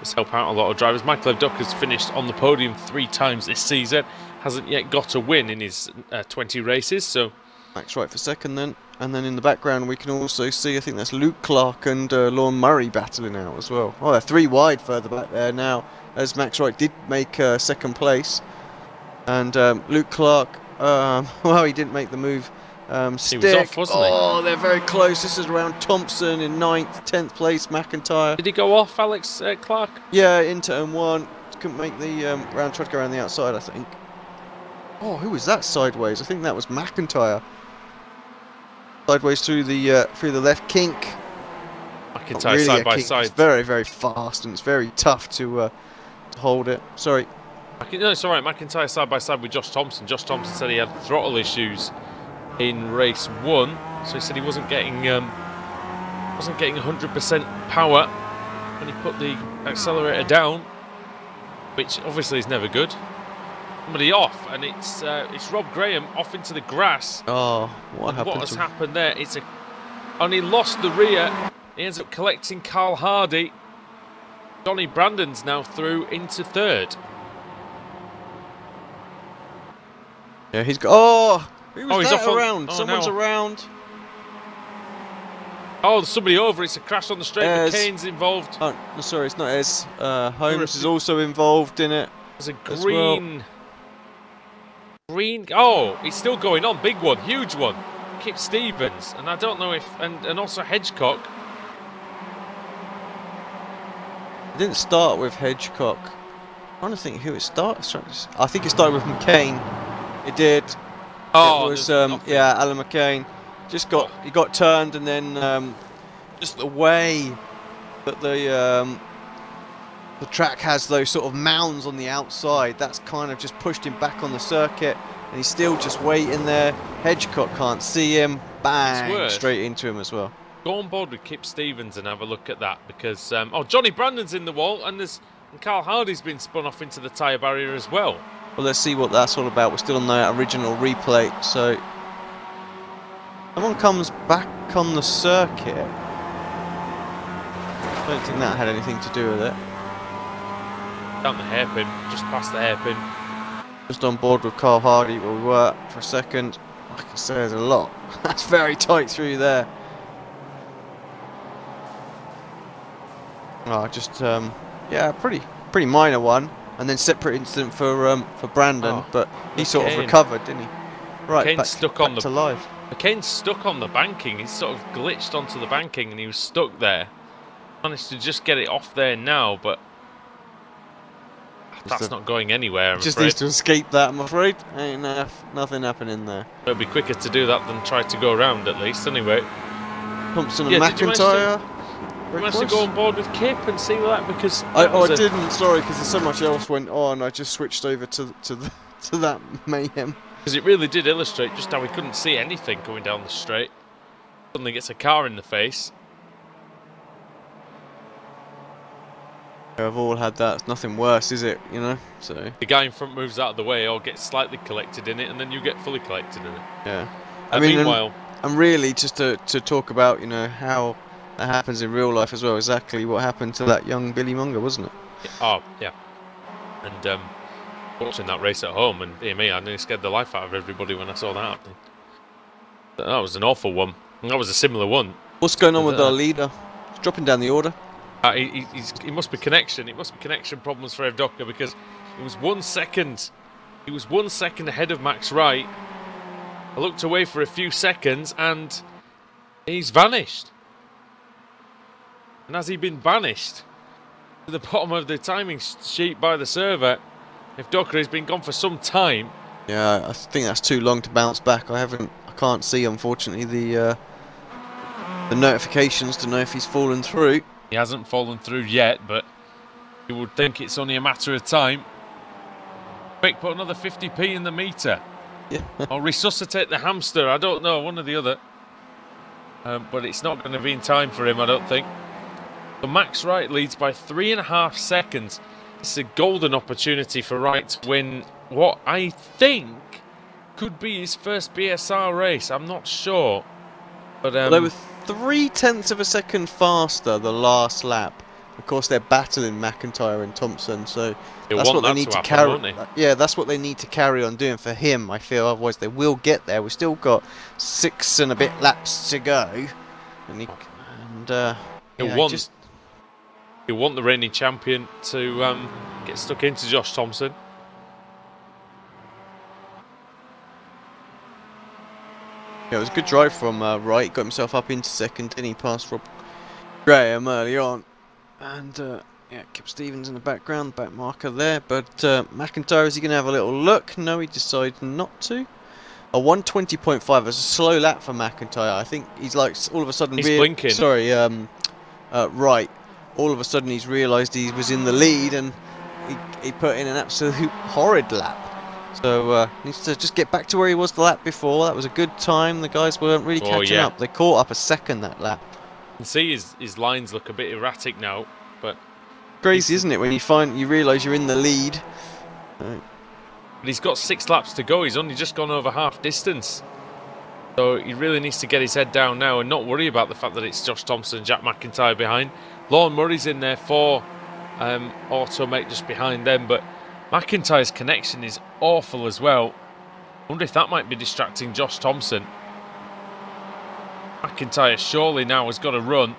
it's helped out a lot of drivers. Michael Docker's finished on the podium 3 times this season, hasn't yet got a win in his 20 races. So Max Wright for 2nd then, and then in the background we can also see, I think that's Luke Clark and Lorne Murray battling out as well. Oh, they're 3 wide further back there now, as Max Wright did make 2nd place, and Luke Clark, well, he didn't make the move. He was off, wasn't he? Oh, they're very close. This is around Thompson in 9th, 10th place, McIntyre. Did he go off, Alex Clark? Yeah, in turn 1. Couldn't make the round, tried to go around the outside, I think. Oh, who was that sideways? I think that was McIntyre. Sideways through the left kink. McIntyre really side by side. It's very, very fast, and it's very tough to hold it. Sorry. No, it's all right. McIntyre side by side with Josh Thompson. Josh Thompson said he had throttle issues in race 1, so he said he wasn't getting 100% power when he put the accelerator down, which obviously is never good. Somebody off, and it's Rob Graham off into the grass. Oh, what has happened there? It's a and he lost the rear. He ends up collecting Carl Hardy. Johnny Brandon's now through into third. Yeah, he's got. Oh, who was he's that off on, around? Someone's no. around. Oh, there's somebody over. It's a crash on the straight. McCain's involved. Oh, no, sorry, it's not Ez. Holmes is also involved in it. There's a green. Green. Oh, it's still going on. Big one, huge one. Kip Stevens, and I don't know if, and also Hedgecock. It didn't start with Hedgecock. I'm trying to think who it started. I think it started with McCain. It did. Oh, it was yeah, Alan McCain. He got turned, and then just the way that the track has those sort of mounds on the outside, that's kind of just pushed him back on the circuit, and he's still just waiting there. Hedgecock can't see him. Bang! Straight into him as well. Go on board with Kip Stevens and have a look at that, because oh, Johnny Brandon's in the wall, and Carl Hardy's been spun off into the tyre barrier as well. Well, let's see what that's all about. We're still on the original replay, so someone comes back on the circuit. I don't think that had anything to do with it. Down the hairpin, just past the hairpin. Just on board with Carl Hardy where we were for a second. I can say there's a lot. That's very tight through there. Oh, just yeah, pretty minor one, and then separate incident for Brandon, but he sort of recovered, didn't he? Right, back to life. McCain's stuck on the banking. He's sort of glitched onto the banking, and he was stuck there. Managed to just get it off there now, but that's not going anywhere. Just needs to escape that, I'm afraid. Ain't nothing happening there. It'll be quicker to do that than try to go around, at least. Anyway, Thompson and McIntyre. You managed to go on board with Kip and see that, because I didn't. Sorry, because there's so much else went on. I just switched over to that mayhem. Because it really did illustrate just how we couldn't see anything going down the straight. Suddenly gets a car in the face. I've all had that. It's nothing worse, is it? You know. So the guy in front moves out of the way or gets slightly collected in it, and then you get fully collected in it. Yeah. I mean, meanwhile, and really just to talk about, you know, how that happens in real life as well. Exactly what happened to that young Billy Munger, wasn't it? Oh yeah. And watching that race at home, and dear me, I nearly scared the life out of everybody when I saw that happening. That was an awful one. And that was a similar one. What's going on with our leader? He's dropping down the order. He must be connection. It must be connection problems for Evdoka, because it was 1 second. He was 1 second ahead of Max Wright. I looked away for a few seconds, and he's vanished. And has he been banished to the bottom of the timing sheet by the server? Evdoka has been gone for some time. Yeah, I think that's too long to bounce back. I can't see, unfortunately, the notifications to know if he's fallen through. He hasn't fallen through yet, but you would think it's only a matter of time. Quick, put another 50p in the meter. Yeah. Or resuscitate the hamster. I don't know, one or the other. But it's not going to be in time for him, I don't think. So Max Wright leads by 3.5 seconds. It's a golden opportunity for Wright to win what I think could be his first BSR race. I'm not sure. But they were 0.3 of a second faster the last lap. Of course, they're battling McIntyre and Thompson, so that's what they need to carry. Yeah, that's what they need to carry on doing for him, I feel. Otherwise, they will get there. We've still got 6 and a bit laps to go, and he'll want the reigning champion to get stuck into Josh Thompson. Yeah, it was a good drive from Wright. Got himself up into second, and he passed Rob Graham early on. And yeah, Kip Stevens in the background, back marker there. But McIntyre, is he going to have a little look? No, he decided not to. A 120.5 is a slow lap for McIntyre. I think he's like all of a sudden. He's blinking. Sorry, Wright. All of a sudden he's realised he was in the lead, and he put in an absolute horrid lap. So needs to just get back to where he was the lap before. That was a good time. The guys weren't really catching up. They caught up a second that lap. You can see his lines look a bit erratic now, but crazy, isn't it, when you realise you're in the lead. But he's got 6 laps to go. He's only just gone over half distance. So he really needs to get his head down now and not worry about the fact that it's Josh Thompson and Jack McIntyre behind. Lorne Murray's in there for Automate just behind them, but McIntyre's connection is awful as well. I wonder if that might be distracting Josh Thompson. McIntyre surely now has got to run.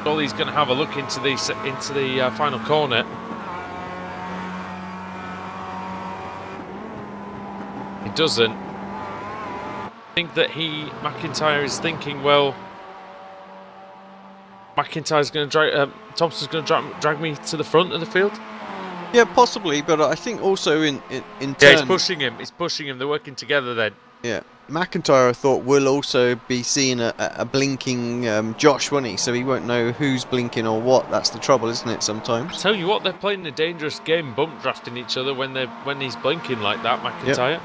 Surely he's going to have a look into the final corner. He doesn't. I think that McIntyre is thinking, well, McIntyre's going to drag, Thompson's going to drag me to the front of the field. Yeah, possibly, but I think also in turn... Yeah, he's pushing him. He's pushing him. They're working together then. Yeah, McIntyre, I thought, will also be seeing a blinking Josh, won't he? So he won't know who's blinking or what. That's the trouble, isn't it, sometimes? I tell you what, they're playing a dangerous game, bump drafting each other when he's blinking like that, McIntyre. Yep.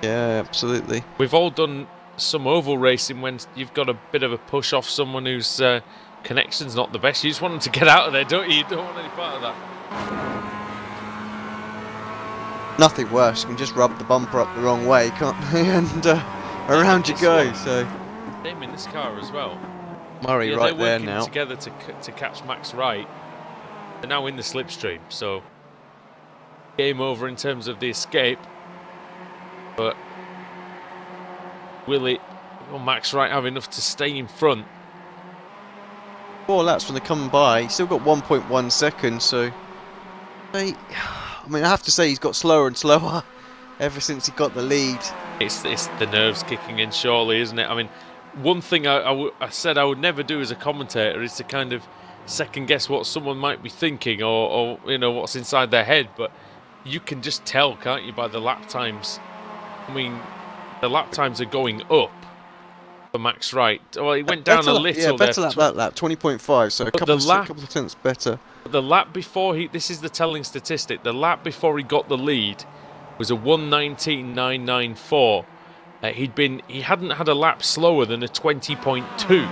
Yeah, absolutely. We've all done some oval racing when you've got a bit of a push off someone whose connection's not the best. You just want them to get out of there, don't you? You don't want any part of that. Nothing worse. You can just rub the bumper up the wrong way, can't they? And around you go. So same in this car as well. Murray right there now. They're working together to catch Max Wright. They're now in the slipstream, so game over in terms of the escape. But will Max Wright have enough to stay in front? 4 laps when they're coming by. He's still got 1.1 seconds, so I mean, I have to say he's got slower and slower ever since he got the lead. It's the nerves kicking in, surely, isn't it? I mean, one thing I said I would never do as a commentator is to kind of second guess what someone might be thinking or you know, what's inside their head, but you can just tell, can't you, by the lap times? I mean, the lap times are going up for Max Wright. Well, he went down a little. Yeah, better that lap, 20.5, so a couple of tenths better. The lap before this is the telling statistic, the lap before he got the lead was a 1:19.994. He hadn't had a lap slower than a 20.2,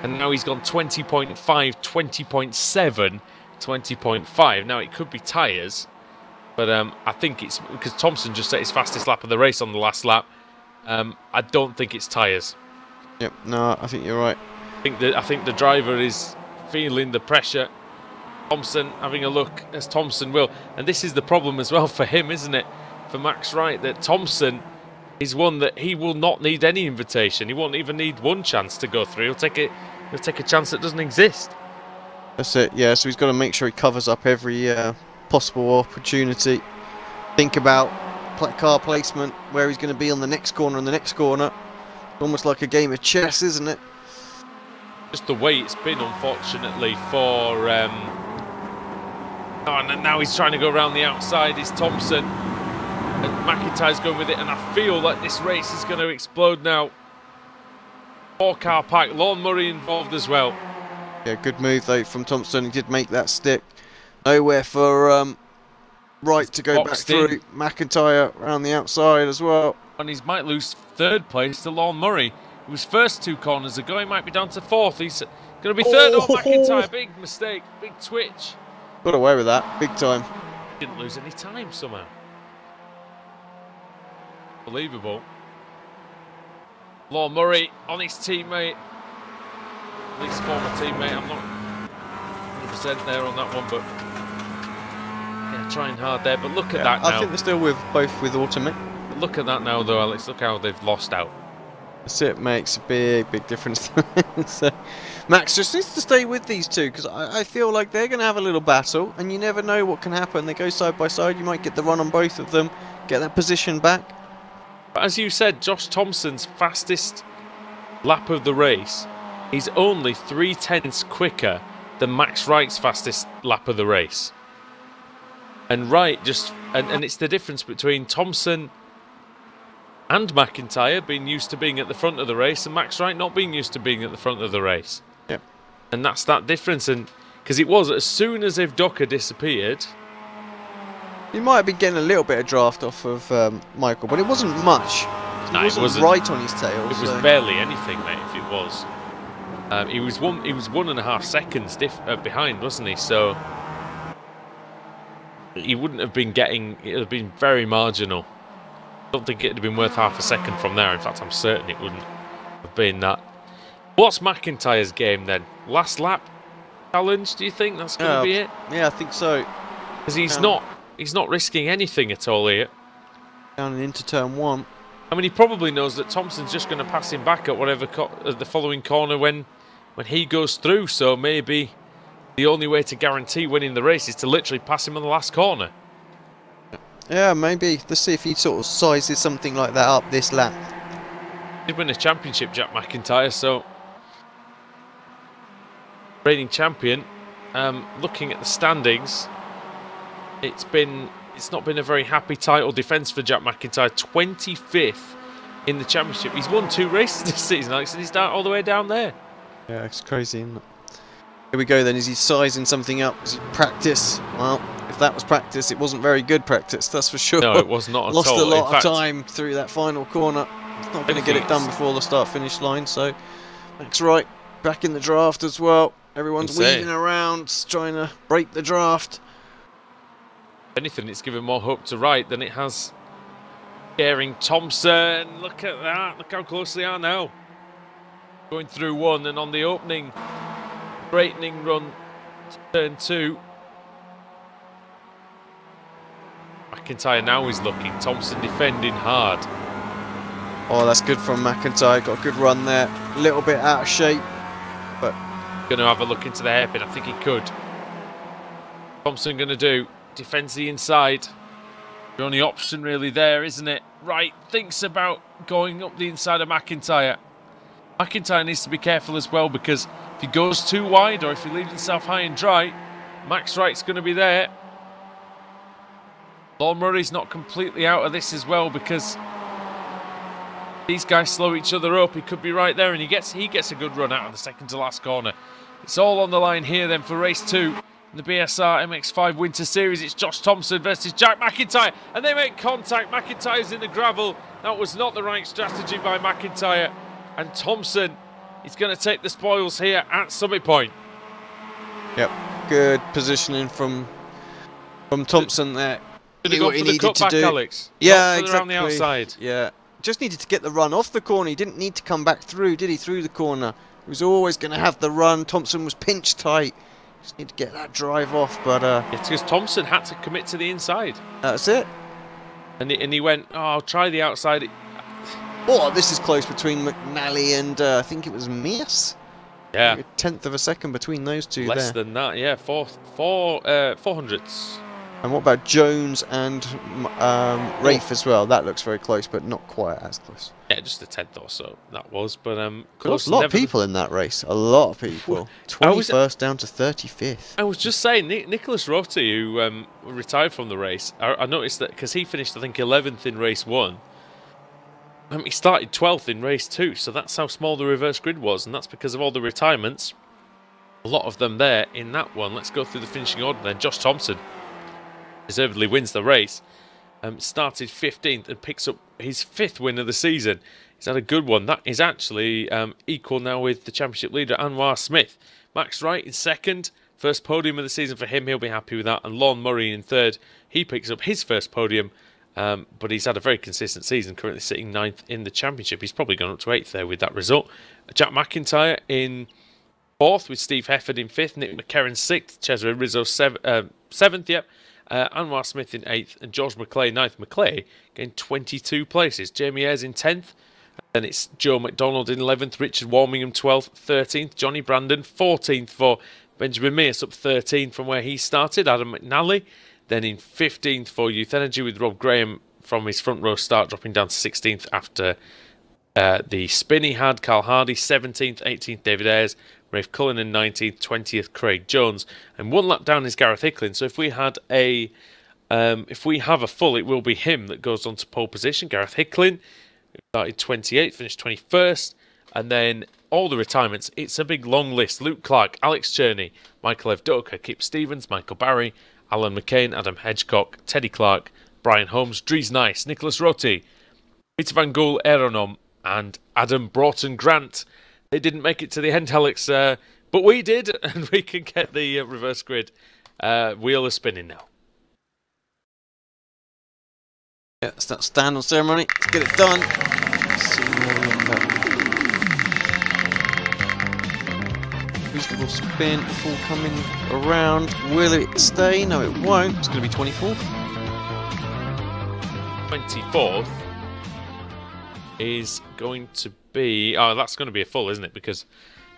and now he's gone 20.5, 20.7, 20.5. Now it could be tyres, but I think it's because Thompson just set his fastest lap of the race on the last lap. I don't think it's tyres. Yep, no, I think you're right. I think the driver is feeling the pressure. Thompson having a look as Thompson will, and this is the problem as well for him, isn't it? For Max Wright, that Thompson is one that he will not need any invitation. He won't even need one chance to go through. He'll take a chance that doesn't exist. That's it. Yeah, so he's got to make sure he covers up every possible opportunity. Think about car placement, where he's going to be on the next corner and the next corner. Almost like a game of chess, isn't it? Just the way it's been, unfortunately, for... Oh, and now he's trying to go around the outside, is Thompson. And McIntyre's going with it, and I feel like this race is going to explode now. 4-car pack, Lorne Murray involved as well. Yeah, good move, though, from Thompson. He did make that stick. Nowhere for Wright to go back through. McIntyre around the outside as well. And he might lose third place to Lorne Murray. He was first 2 corners ago. He might be down to 4th. He's going to be third. Oh, McIntyre, big mistake, big twitch. Got away with that, big time. Didn't lose any time somehow. Unbelievable. Lorne Murray on his teammate. At least former teammate. I'm not 100% there on that one, but yeah, trying hard there. But look at that now. I think they're still both with Automate. Look at that now, though, Alex. Look how they've lost out. That's it, makes a big difference. So, Max just needs to stay with these two, because I feel like they're going to have a little battle, and you never know what can happen. They go side by side. You might get the run on both of them, get that position back. But as you said, Josh Thompson's fastest lap of the race is only 0.3 quicker than Max Wright's fastest lap of the race. And Wright and it's the difference between Thompson and McIntyre being used to being at the front of the race, and Max Wright not being used to being at the front of the race. Yep. And that's that difference. And because it was, as soon as Evdoka disappeared, he might have been getting a little bit of draft off of Michael, but it wasn't much. It wasn't right on his tail. It was barely anything, mate. If it was, he was 1.5 seconds behind, wasn't he? So he wouldn't have been getting. It would have been very marginal. don't think it'd have been worth half a second from there. In fact, I'm certain it wouldn't have been that. What's McIntyre's game then? Last lap challenge, do you think that's going to be it? Yeah, I think so. Because he's not risking anything at all here. Down and into turn 1. I mean, he probably knows that Thompson's just going to pass him back at whatever the following corner when he goes through. So maybe the only way to guarantee winning the race is to literally pass him on the last corner. Yeah, maybe. Let's see if he sort of sizes something like that up this lap. He'd win a championship, Jack McIntyre, so reigning champion. Looking at the standings, it's not been a very happy title defence for Jack McIntyre. 25th in the championship. He's won 2 races this season, Alex, and he's down all the way down there. Yeah, it's crazy, isn't it? Here we go then. Is he sizing something up? Is it practice? Well, if that was practice, it wasn't very good practice, that's for sure. No, it was not at all. Lost a lot of time through that final corner. He's not going to get it done before the start-finish line, so Max Wright back in the draft as well. Everyone's weaving around, trying to break the draft. If anything, it's given more hope to Wright than it has scaring Thompson. Look at that. Look how close they are now. Going through 1 and on the opening straightening run to turn 2. McIntyre now is looking. Thompson defending hard. Oh, that's good from McIntyre. Got a good run there. A little bit out of shape, but going to have a look into the hairpin. I think he could. Thompson going to do. Defends the inside. The only option really there, isn't it? Wright thinks about going up the inside of McIntyre. McIntyre needs to be careful as well, because if he goes too wide or if he leaves himself high and dry, Max Wright's going to be there. Lord Murray's not completely out of this as well, because these guys slow each other up. He could be right there, and he gets a good run out of the second to last corner. It's all on the line here then for race 2 in the BSR MX5 Winter Series. It's Josh Thompson versus Jack McIntyre, and they make contact. McIntyre's in the gravel. That was not the right strategy by McIntyre, and Thompson is going to take the spoils here at Summit Point. Yep, good positioning from Thompson there. Did he go for the cutback, Alex? Yeah, exactly. Around the outside. Yeah, just needed to get the run off the corner. He didn't need to come back through, did he? Through the corner. He was always going to have the run. Thompson was pinch tight. Just need to get that drive off, but it's because Thompson had to commit to the inside. That's it. And he went, oh, I'll try the outside. Oh, this is close between McNally and I think it was Mears. Yeah. A tenth of a second between those two. Less than that, yeah. 400ths. And what about Jones and Rafe as well? That looks very close, but not quite as close. Yeah, just a tenth or so, that was. But close. A lot of people in that race. A lot of people. 21st down to 35th. I was just saying, Nicholas Roti, who retired from the race, I noticed that because he finished, I think, 11th in race 1. He started 12th in race 2, so that's how small the reverse grid was, and that's because of all the retirements. A lot of them there in that one. Let's go through the finishing order then. Josh Thompson deservedly wins the race. Started 15th and picks up his 5th win of the season. He's had a good one. That is actually equal now with the championship leader, Anwar Smith. Max Wright in 2nd. First podium of the season for him. He'll be happy with that. And Lon Murray in 3rd. He picks up his first podium. But he's had a very consistent season, currently sitting 9th in the championship. He's probably gone up to 8th there with that result. Jack McIntyre in 4th, with Steve Hefford in 5th, Nick McCarron 6th, Cesare Rizzo 7th, yep. Anwar Smith in 8th, and George McClay 9th. McClay getting 22 places. Jamie Ayres in 10th, and it's Joe McDonald in 11th, Richard Warmingham 12th, 13th, Johnny Brandon 14th for Benjamin Mears, up 13 from where he started. Adam McNally then in 15th for Youth Energy, with Rob Graham from his front row start dropping down to 16th after the spin he had. Carl Hardy 17th, 18th David Ayres, Rafe Cullinan 19th, 20th Craig Jones, and one lap down is Gareth Hicklin. So if we have a full, it will be him that goes on to pole position. Gareth Hicklin started 28th, finished 21st, and then all the retirements. It's a big long list. Luke Clark, Alex Cherney, Michael Evdoka, Kip Stevens, Michael Barry, Alan McCain, Adam Hedgecock, Teddy Clark, Brian Holmes, Dries Nice, Nicholas Roti, Peter Van Gool, Aeronom, and Adam Broughton Grant. They didn't make it to the end, Alex, but we did, and we can get the reverse grid wheel spinning now. Yeah, it's that stand on ceremony. Let's get it done. Let's see where we end up. Reasonable spin, full coming around. Will it stay? No, it won't. It's going to be 24th. 24th is going to be... Oh, that's going to be a full, isn't it? Because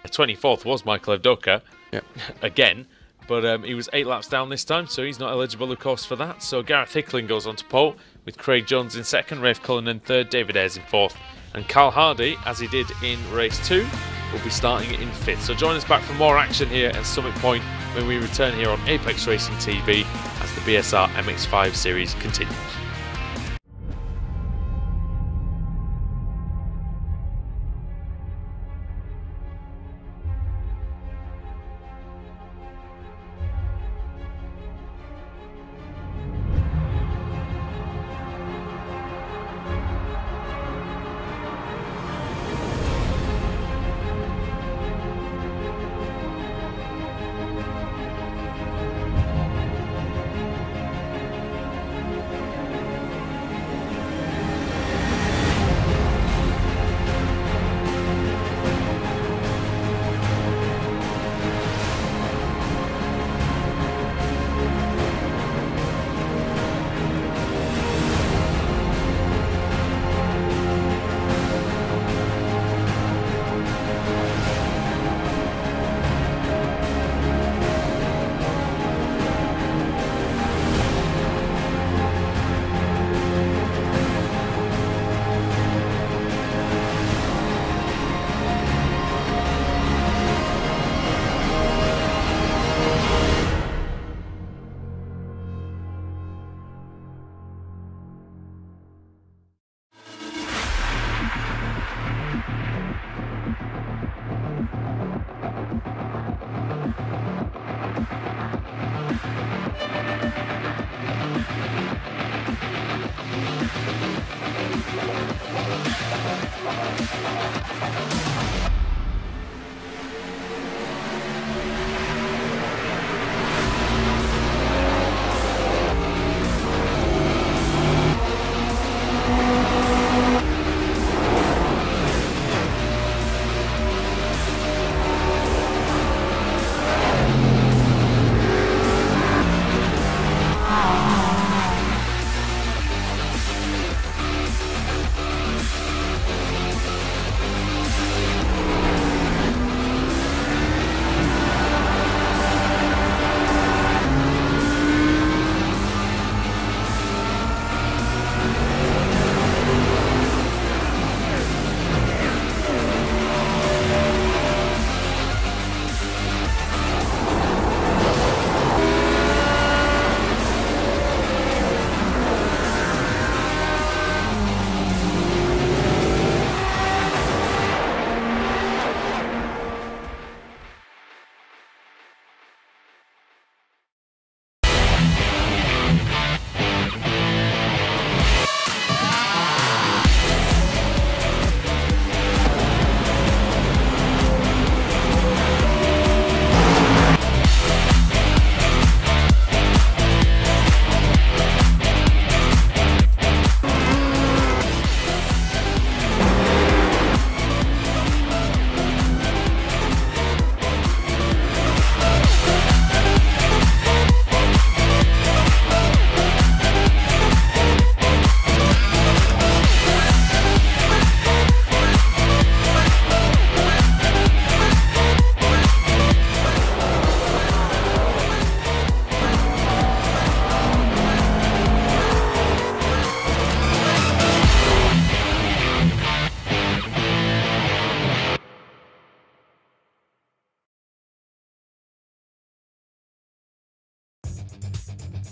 the 24th was Michael Evdoka. Yep. Again. But he was 8 laps down this time, so he's not eligible, of course, for that. So Gareth Hickling goes on to pole, with Craig Jones in second, Rafe Cullen in third, David Ayres in fourth. And Carl Hardy, as he did in race 2, will be starting in fifth. So join us back for more action here at Summit Point when we return here on Apex Racing TV as the BSR MX5 series continues.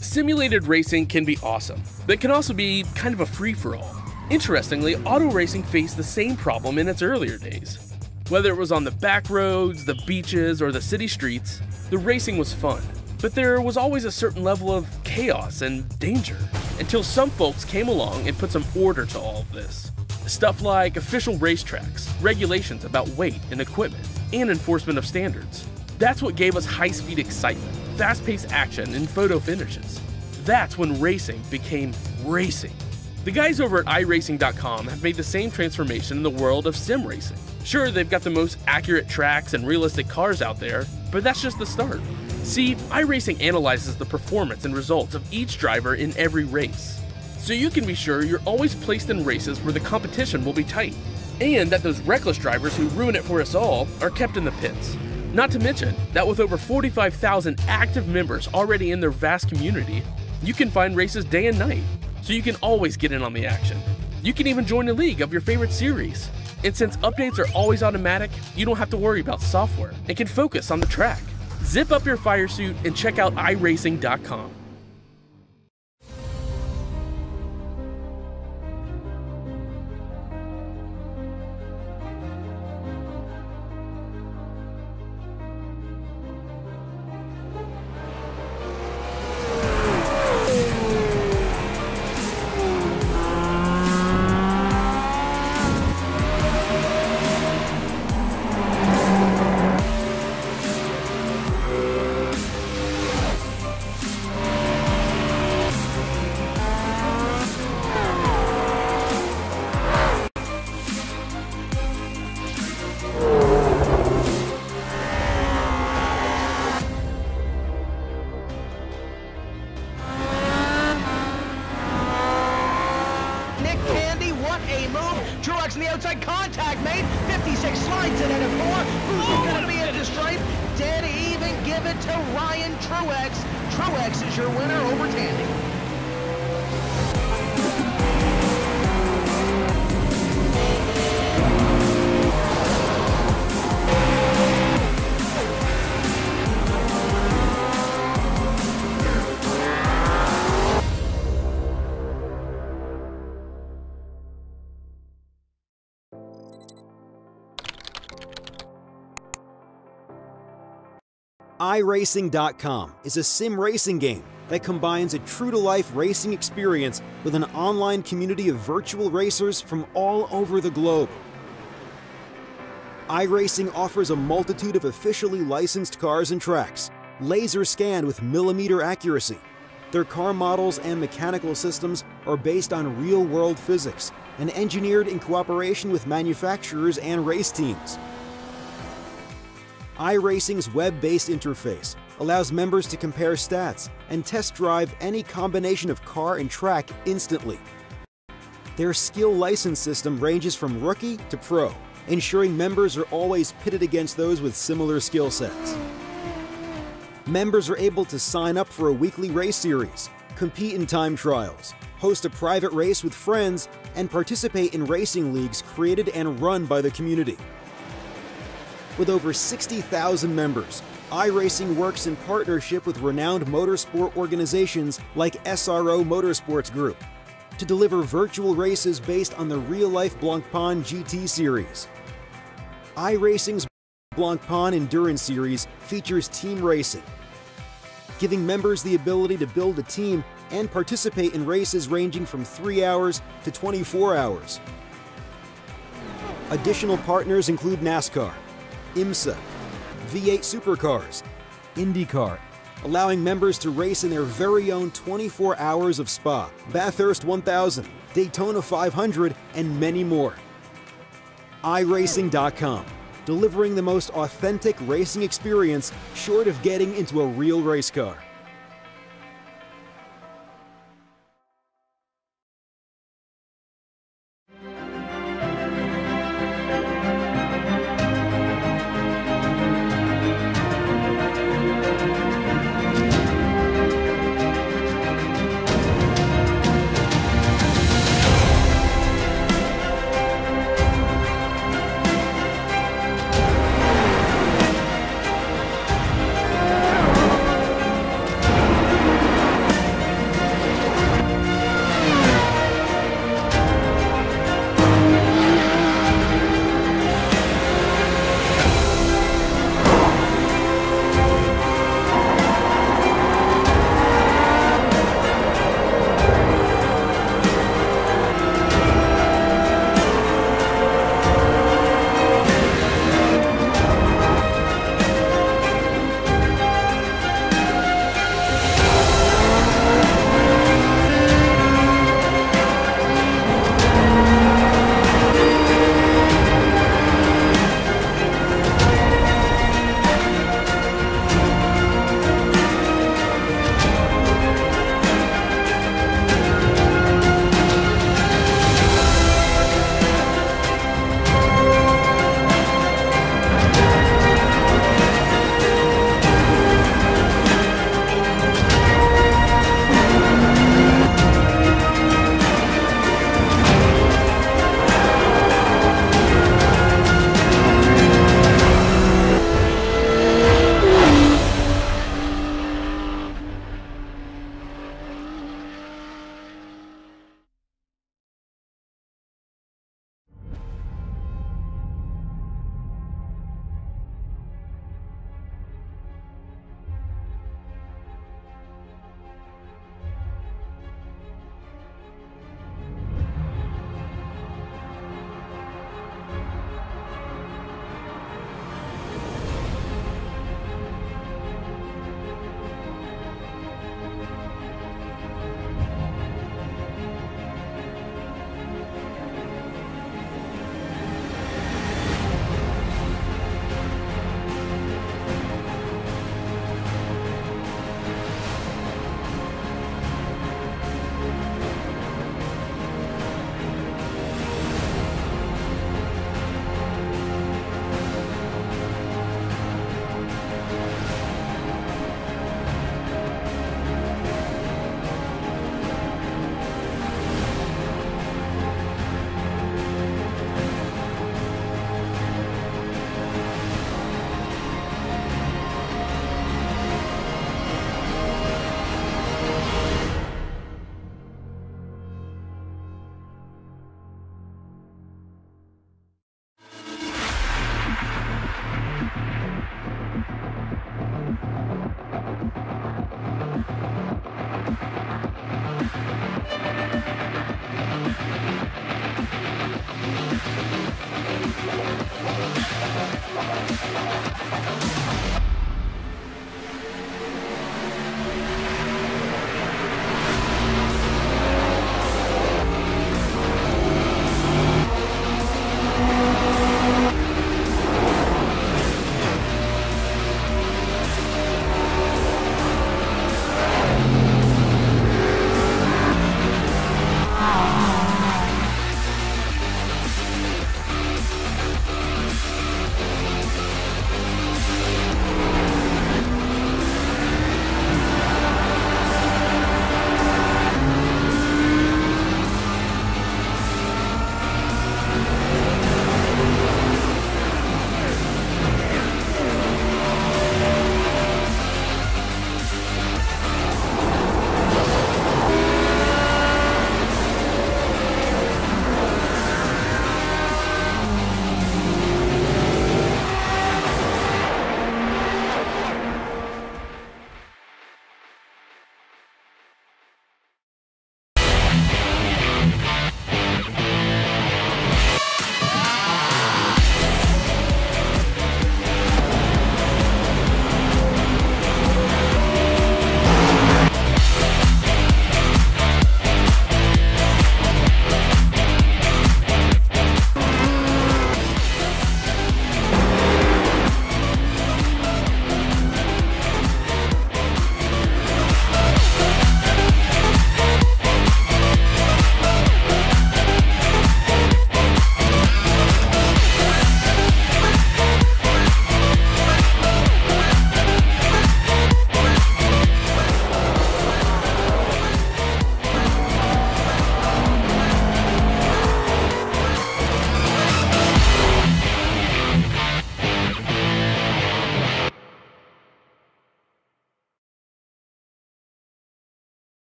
Simulated racing can be awesome, but it can also be kind of a free-for-all. Interestingly, auto racing faced the same problem in its earlier days. Whether it was on the back roads, the beaches, or the city streets, the racing was fun. But there was always a certain level of chaos and danger, until some folks came along and put some order to all of this. Stuff like official racetracks, regulations about weight and equipment, and enforcement of standards. That's what gave us high-speed excitement, fast-paced action, and photo finishes. That's when racing became racing. The guys over at iRacing.com have made the same transformation in the world of sim racing. Sure, they've got the most accurate tracks and realistic cars out there, but that's just the start. See, iRacing analyzes the performance and results of each driver in every race, so you can be sure you're always placed in races where the competition will be tight, and that those reckless drivers who ruin it for us all are kept in the pits. Not to mention that with over 45,000 active members already in their vast community, you can find races day and night, so you can always get in on the action. You can even join a league of your favorite series. And since updates are always automatic, you don't have to worry about software and can focus on the track. Zip up your fire suit and check out iRacing.com. In the outside, contact made. 56 slides it into 4. Who's going to be at the stripe? Dead even. Give it to Ryan Truex. Truex is your winner over Tandy. iRacing.com is a sim racing game that combines a true-to-life racing experience with an online community of virtual racers from all over the globe. iRacing offers a multitude of officially licensed cars and tracks, laser scanned with millimeter accuracy. Their car models and mechanical systems are based on real-world physics and engineered in cooperation with manufacturers and race teams. iRacing's web-based interface allows members to compare stats and test drive any combination of car and track instantly. Their skill license system ranges from rookie to pro, ensuring members are always pitted against those with similar skill sets. Members are able to sign up for a weekly race series, compete in time trials, host a private race with friends, and participate in racing leagues created and run by the community. With over 60,000 members, iRacing works in partnership with renowned motorsport organizations like SRO Motorsports Group to deliver virtual races based on the real-life Blancpain GT series. iRacing's Blancpain Endurance Series features team racing, giving members the ability to build a team and participate in races ranging from 3 hours to 24 hours. Additional partners include NASCAR, IMSA, V8 Supercars, IndyCar, allowing members to race in their very own 24 hours of Spa, Bathurst 1000, Daytona 500, and many more. iRacing.com, delivering the most authentic racing experience short of getting into a real race car.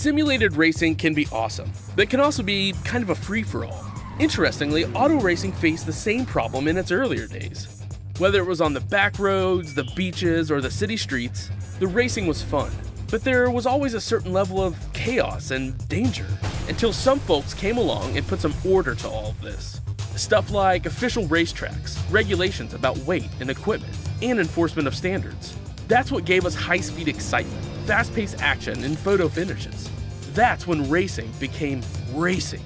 Simulated racing can be awesome, but it can also be kind of a free-for-all. Interestingly, auto racing faced the same problem in its earlier days. Whether it was on the back roads, the beaches, or the city streets, the racing was fun. But there was always a certain level of chaos and danger, until some folks came along and put some order to all of this. Stuff like official racetracks, regulations about weight and equipment, and enforcement of standards. That's what gave us high-speed excitement, fast-paced action, and photo finishes. That's when racing became racing.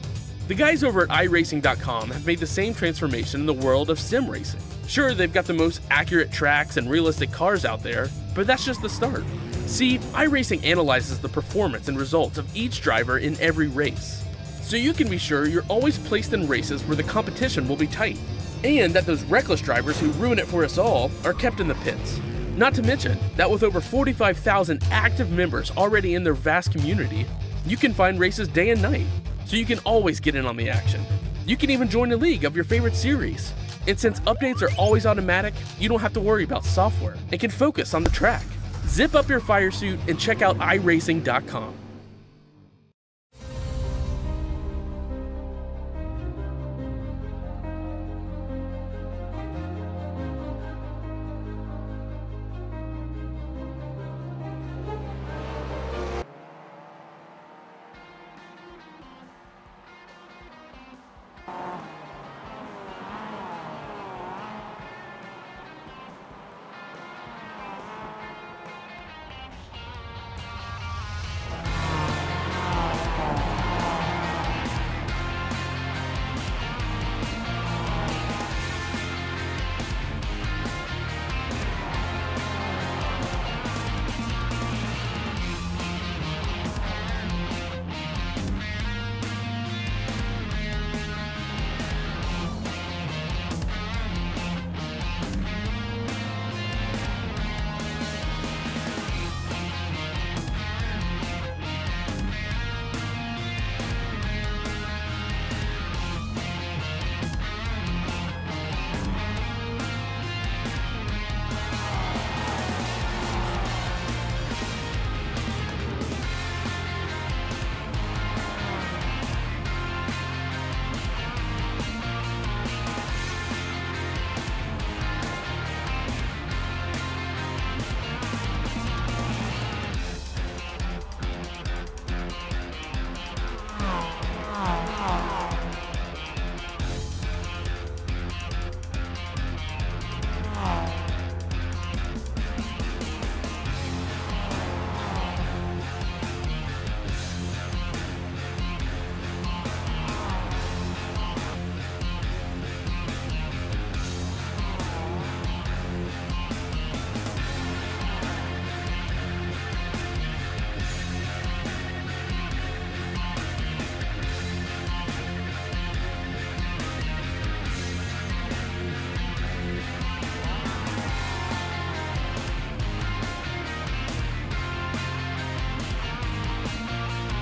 The guys over at iRacing.com have made the same transformation in the world of sim racing. Sure, they've got the most accurate tracks and realistic cars out there, but that's just the start. See, iRacing analyzes the performance and results of each driver in every race, so you can be sure you're always placed in races where the competition will be tight, and that those reckless drivers who ruin it for us all are kept in the pits. Not to mention that with over 45,000 active members already in their vast community, you can find races day and night, so you can always get in on the action. You can even join a league of your favorite series. And since updates are always automatic, you don't have to worry about software and can focus on the track. Zip up your fire suit and check out iRacing.com.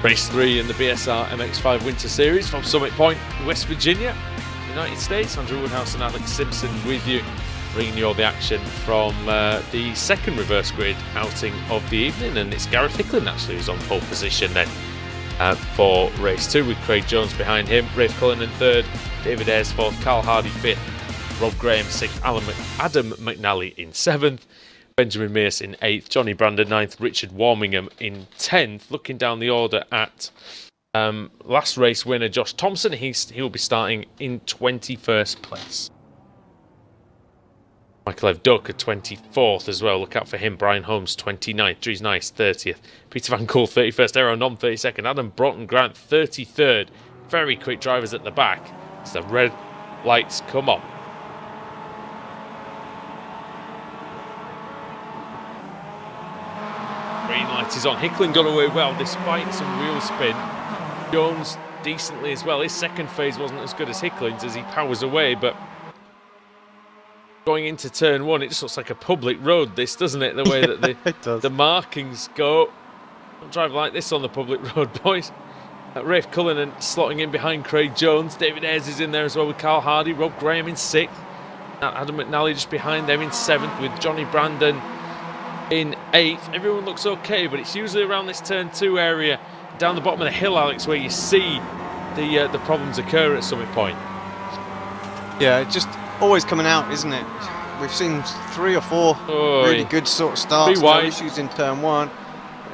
Race 3 in the BSR MX5 Winter Series from Summit Point, West Virginia, United States. Andrew Woodhouse and Alex Simpson with you, bringing you all the action from the second reverse grid outing of the evening. And it's Gareth Hicklin actually who's on pole position then for race 2, with Craig Jones behind him, Rafe Cullen in third, David Ayres fourth, Carl Hardy fifth, Rob Graham sixth, Adam McNally in seventh, Benjamin Mears in 8th, Johnny Brandon 9th, Richard Warmingham in 10th. Looking down the order at last race winner Josh Thompson, he will be starting in 21st place. Michael Ev Duck at 24th as well, look out for him. Brian Holmes 29th, Dries Nice 30th, Peter Van Kool 31st, Aaron Nom 32nd, Adam Broughton Grant 33rd. Very quick drivers at the back as the red lights come on. Green light is on. Hicklin got away well despite some wheel spin. Jones decently as well. His second phase wasn't as good as Hicklin's as he powers away, but going into turn 1, it just looks like a public road, this, doesn't it? The way that the markings go. Don't drive like this on the public road, boys. Rafe Cullen slotting in behind Craig Jones. David Ayres is in there as well with Carl Hardy. Rob Graham in 6th. Adam McNally just behind them in 7th with Johnny Brandon in 8th. Everyone looks okay, but it's usually around this turn 2 area down the bottom of the hill, Alex, where you see the problems occur at some point. Yeah, it's just always coming out, isn't it? We've seen 3 or 4 really good sort of starts. No issues in turn 1.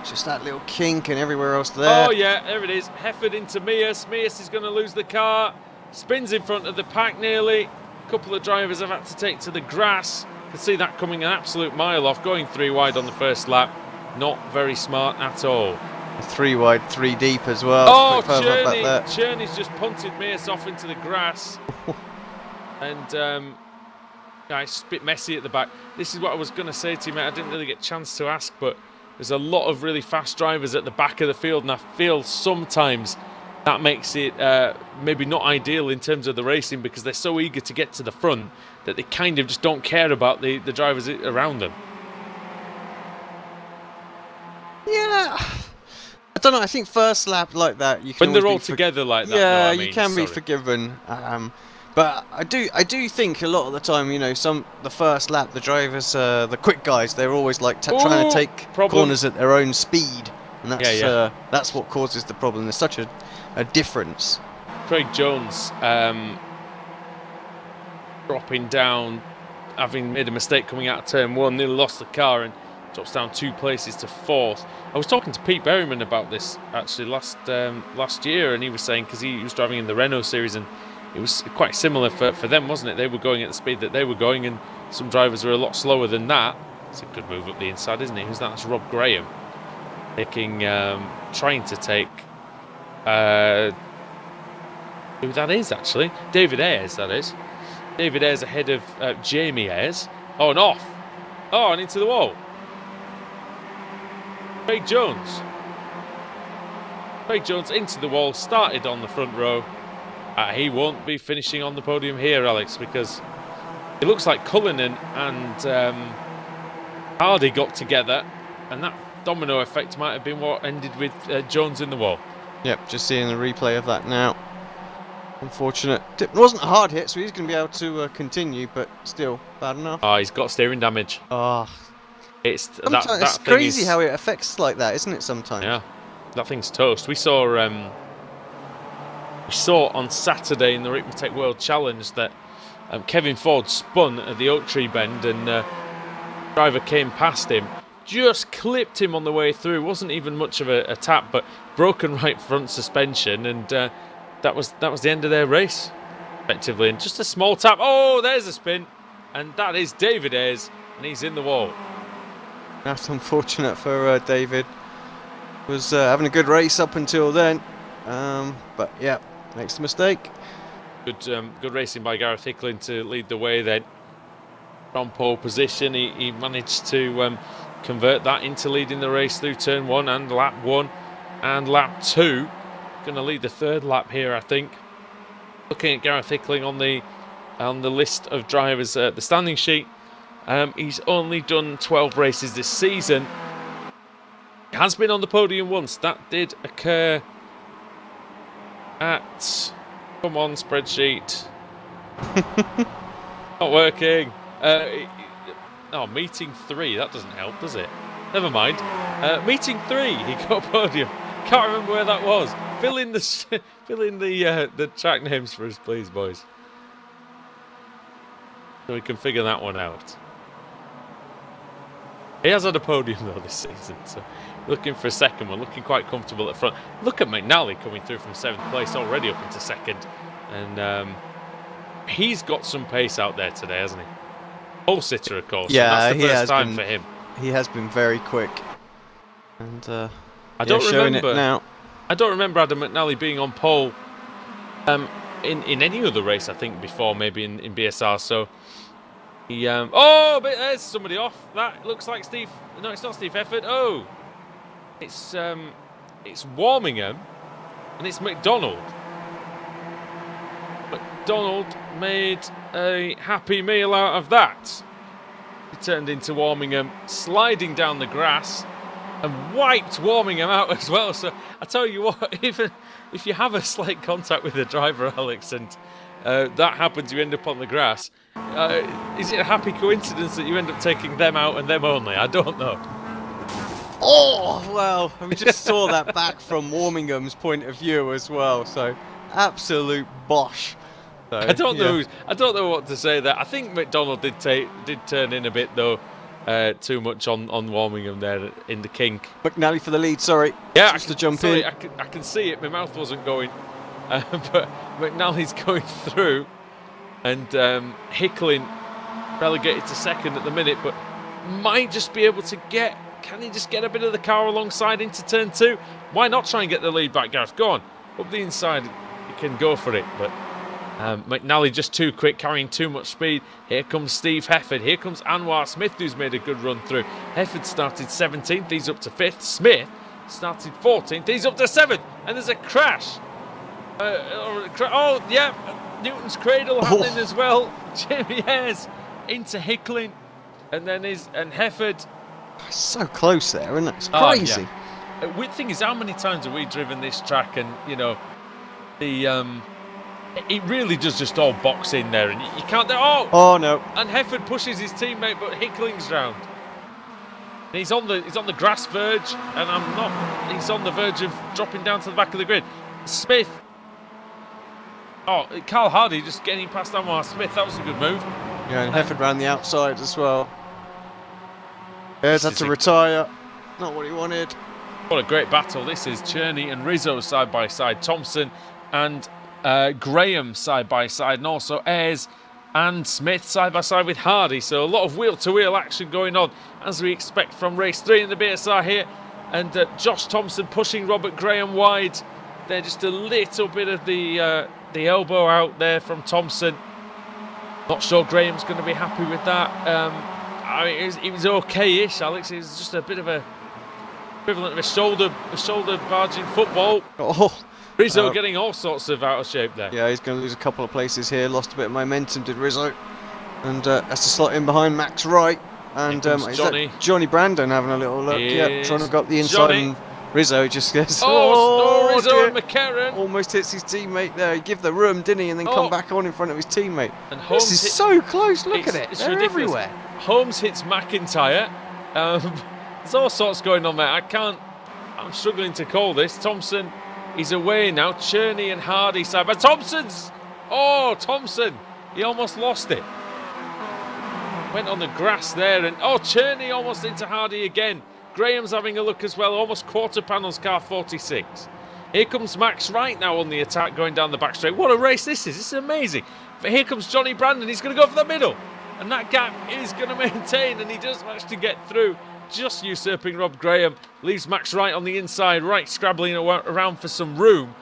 It's just that little kink and everywhere else there. Oh yeah, there it is. Hefford into Mears. Mears is going to lose the car. Spins in front of the pack nearly. A couple of drivers have had to take to the grass. Could see that coming an absolute mile off. Going 3 wide on the first lap. Not very smart at all. 3 wide, 3 deep as well. Oh, Cherney's just punted Mears off into the grass. And yeah, it's a bit messy at the back. This is what I was going to say to you, mate. I didn't really get a chance to ask, but there's a lot of really fast drivers at the back of the field, and I feel sometimes that makes it maybe not ideal in terms of the racing, because they're so eager to get to the front that they kind of just don't care about the drivers around them. Yeah, I don't know. I think first lap like that, you can when they're all together like that. Yeah, though, I mean, you can be forgiven. But I do think a lot of the time, you know, the first lap, the drivers, the quick guys, they're always like trying to take corners at their own speed, and that's that's what causes the problem. There's such a difference. Craig Jones dropping down, having made a mistake coming out of turn 1, nearly lost the car and drops down 2 places to 4th. I was talking to Pete Berryman about this actually last year, and he was saying, because he was driving in the Renault series, and it was quite similar for them, wasn't it? They were going at the speed that they were going, and some drivers were a lot slower than that. It's a good move up the inside, isn't it? Who's that? That's Rob Graham. Trying to take... who that is, actually? David Ayres, that is. David Ayres ahead of Jamie Ayres. Oh, and off. Oh, and into the wall. Craig Jones. Craig Jones into the wall, started on the front row. He won't be finishing on the podium here, Alex, because it looks like Cullinan and Hardy got together, and that domino effect might have been what ended with Jones in the wall. Yep, just seeing the replay of that now. Unfortunate. It wasn't a hard hit, so he's going to be able to continue, but still, bad enough. Oh, he's got steering damage. Oh. It's crazy how it affects like that, isn't it, sometimes? Yeah, that thing's toast. We saw on Saturday in the Ricmatech World Challenge that Kevin Ford spun at the Oak Tree Bend, and driver came past him, just clipped him on the way through. Wasn't even much of a tap, but broken right front suspension, and that was the end of their race, effectively. And just a small tap. Oh, there's a spin, and that is David Ayres, and he's in the wall. That's unfortunate for David. Was having a good race up until then, but yeah, makes the mistake. Good racing by Gareth Hickling to lead the way then. From pole position, he managed to convert that into leading the race through turn 1 and lap 1 and lap 2. Going to lead the 3rd lap here, I think. Looking at Gareth Hickling on the list of drivers, the standing sheet, he's only done 12 races this season. He has been on the podium once. That did occur at... Come on, spreadsheet. Not working. Oh, meeting 3. That doesn't help, does it? Never mind. Meeting 3. He got podium. Can't remember where that was. Fill in the track names for us, please, boys, so we can figure that one out. He has had a podium though this season, so looking for a 2nd one, looking quite comfortable at front. Look at McNally coming through from 7th place already up into 2nd, and he's got some pace out there today, hasn't he? Pole sitter, of course. Yeah, that's the first time for him. He has been very quick, and I don't remember it now. I don't remember Adam McNally being on pole in any other race, I think, before, maybe in BSR. So he oh, but there's somebody off. That looks like Steve. No, it's not Steve Hefford. Oh, it's Warmingham, and it's McDonald. McDonald made a happy meal out of that. He turned into Warmingham, sliding down the grass, and wiped Warmingham out as well. So I tell you what, even if you have a slight contact with the driver, Alex, and that happens, you end up on the grass, is it a happy coincidence that you end up taking them out and them only? I don't know. Oh, well, we just saw that back from Warmingham's point of view as well. So, absolute bosh. So, I don't know. I don't know what to say there. I think McDonald did turn in a bit though, too much on Warmingham there in the kink. McNally for the lead. Sorry. Yeah, just to jump in. I can see it. My mouth wasn't going, but McNally's going through, and Hickling relegated to second at the minute, but might just be able to get. Can he just get a bit of the car alongside into turn 2? Why not try and get the lead back, Gareth? Go on, up the inside. You can go for it, but. McNally just too quick, carrying too much speed. Here comes Steve Hefford. Here comes Anwar Smith, who's made a good run through. Hefford started 17th, he's up to 5th. Smith started 14th, he's up to 7th. And there's a crash. Oh, yeah, Newton's cradle happening as well. Jimmy Ayres into Hickling. And then Hefford. So close there, isn't it? It's crazy. The weird thing is, how many times have we driven this track and, you know, it really does just all box in there, and you can't. Oh no! And Hefford pushes his teammate, but Hickling's round. And he's on the grass verge, and I'm not. He's on the verge of dropping down to the back of the grid. Smith. Oh, Carl Hardy just getting past Anwar Smith. That was a good move. Yeah, and Hefford ran the outside as well. Ayres had to retire. Not what he wanted. What a great battle this is. Cherney and Rizzo side by side. Thompson and Graham side by side, and also Ayres and Smith side by side with Hardy. So a lot of wheel-to-wheel action going on, as we expect from race 3 in the BSR here. And Josh Thompson pushing Robert Graham wide. There, just a little bit of the elbow out there from Thompson. Not sure Graham's going to be happy with that. I mean, it was okay-ish, Alex. It was just a bit of a equivalent of a shoulder barging football. Oh. Rizzo getting all sorts of out of shape there. Yeah, he's going to lose a couple of places here. Lost a bit of momentum, did Rizzo. And has to slot in behind Max Wright. And Johnny Brandon having a little look. Yeah, trying to go up the inside. And Rizzo just gets... Rizzo dear. and McCarron. Almost hits his teammate there. He gave the room, didn't he? And then come back on in front of his teammate. And this is so close. Look at it. It's They're ridiculous. everywhere. Holmes hits McIntyre. There's all sorts going on there. I'm struggling to call this. Thompson... He's away now. Cherney and Hardy side. But Thompson! He almost lost it. Went on the grass there. And Cherney almost into Hardy again. Graham's having a look as well. Almost quarter panels, car 46. Here comes Max Wright now on the attack, going down the back straight. What a race this is. This is amazing. But here comes Johnny Brandon. He's going to go for the middle. And that gap is going to maintain. And he does manage to get through. Just usurping Rob Graham, leaves Max Wright on the inside, Wright scrabbling around for some room.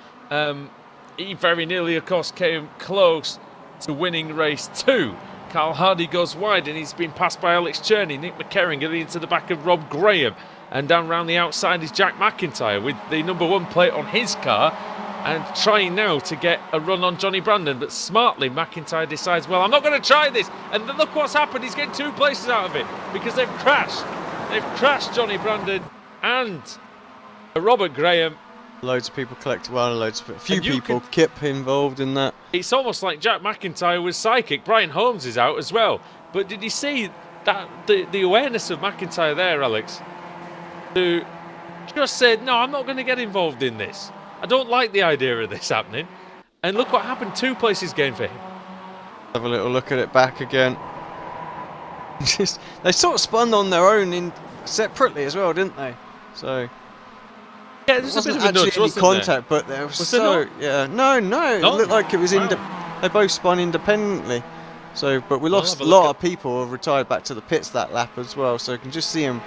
He very nearly, of course, came close to winning race 2. Carl Hardy goes wide, and he's been passed by Alex Cherney. Nick McCarron getting into the back of Rob Graham, and down round the outside is Jack McIntyre with the #1 plate on his car, and trying now to get a run on Johnny Brandon. But smartly, McIntyre decides, well, I'm not going to try this. And look what's happened. He's getting 2 places out of it because they've crashed. They've crashed Johnny Brandon and Robert Graham. Loads of people collect. Well, a few people. Kip involved in that. It's almost like Jack McIntyre was psychic. Brian Holmes is out as well. But did you see that the awareness of McIntyre there, Alex? Who just said, no, I'm not going to get involved in this. I don't like the idea of this happening. And look what happened. 2 places gained for him. Have a little look at it back again. They sort of spun on their own separately as well, didn't they? So yeah, there's a bit of a nudge, wasn't contact, but there was so yeah. No, it looked like it was they both spun independently. So, but we lost a lot of people who retired back to the pits that lap as well. So I can just see them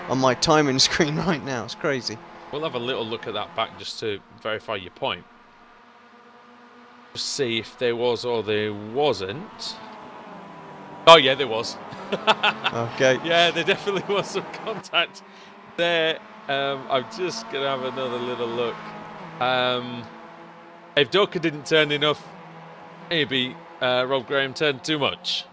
on my timing screen right now. It's crazy. We'll have a little look at that back just to verify your point. Just see if there was or there wasn't. Oh yeah, there was. Okay. Yeah, there definitely was some contact there. I'm just going to have another little look. If Doka didn't turn enough, maybe Rob Graham turned too much.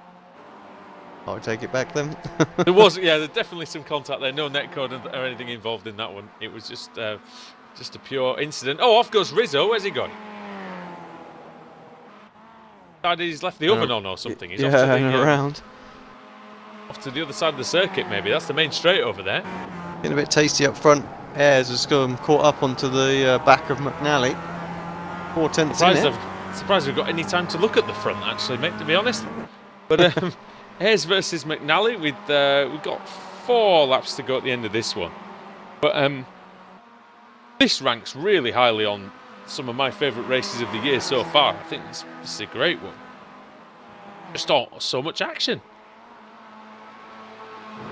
I'll take it back then. There was, yeah, there's definitely some contact there. No netcode or anything involved in that one. It was just a pure incident. Oh, off goes Rizzo. Where's he going? He's left the oven on or something. He's off to the, around. Off to the other side of the circuit, maybe. That's the main straight over there. Getting a bit tasty up front. Ayres has caught up onto the back of McNally. 4 tenths in it. Surprised we've got any time to look at the front, actually, mate, to be honest. But Ayres versus McNally, we've got 4 laps to go at the end of this one. But this ranks really highly on some of my favourite races of the year so far. I think this is a great one. Just so much action.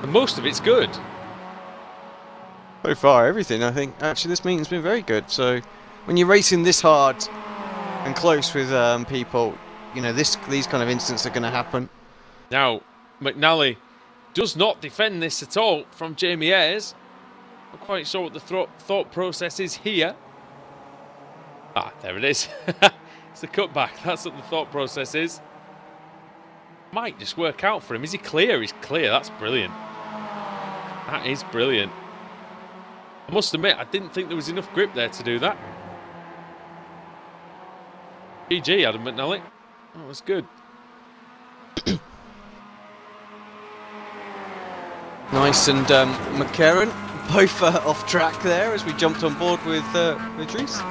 And most of it's good. So far, everything, I think. Actually, this meeting's been very good. So, when you're racing this hard and close with people, you know, these kind of incidents are going to happen. Now, McNally does not defend this at all from Jamie Ayres. Not quite sure what the thought process is here. Ah, there it is. It's a cutback. That's what the thought process is. Might just work out for him. Is he clear? He's clear. That's brilliant. That is brilliant. I must admit, I didn't think there was enough grip there to do that. GG, Adam McNally. That was good. Nice, and McCarron both off track there as we jumped on board with Idris. You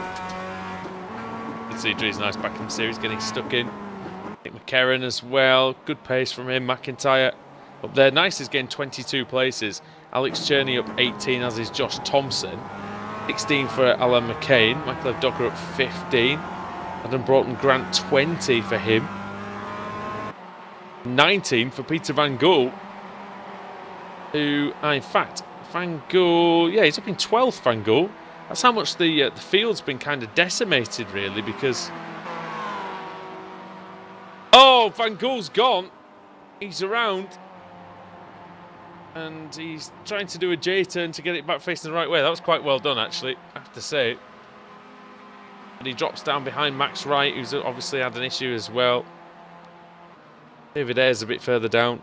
can see Idris nice back in the series, getting stuck in. I think McCarron as well. Good pace from him. McIntyre up there. Nice is getting 22 places. Alex Cherney up 18, as is Josh Thompson. 16 for Alan McCain. Michael Dogger up 15. Adam Broughton Grant 20 for him. 19 for Peter Van Gool. Who, in fact, Van Gool, yeah, he's up in 12th, Van Gool. That's how much the field's been kind of decimated, really, because... Oh, Van Gool's gone. He's around. And he's trying to do a J-turn to get it back facing the right way. That was quite well done, actually, I have to say. And he drops down behind Max Wright, who's obviously had an issue as well. David Ayres a bit further down.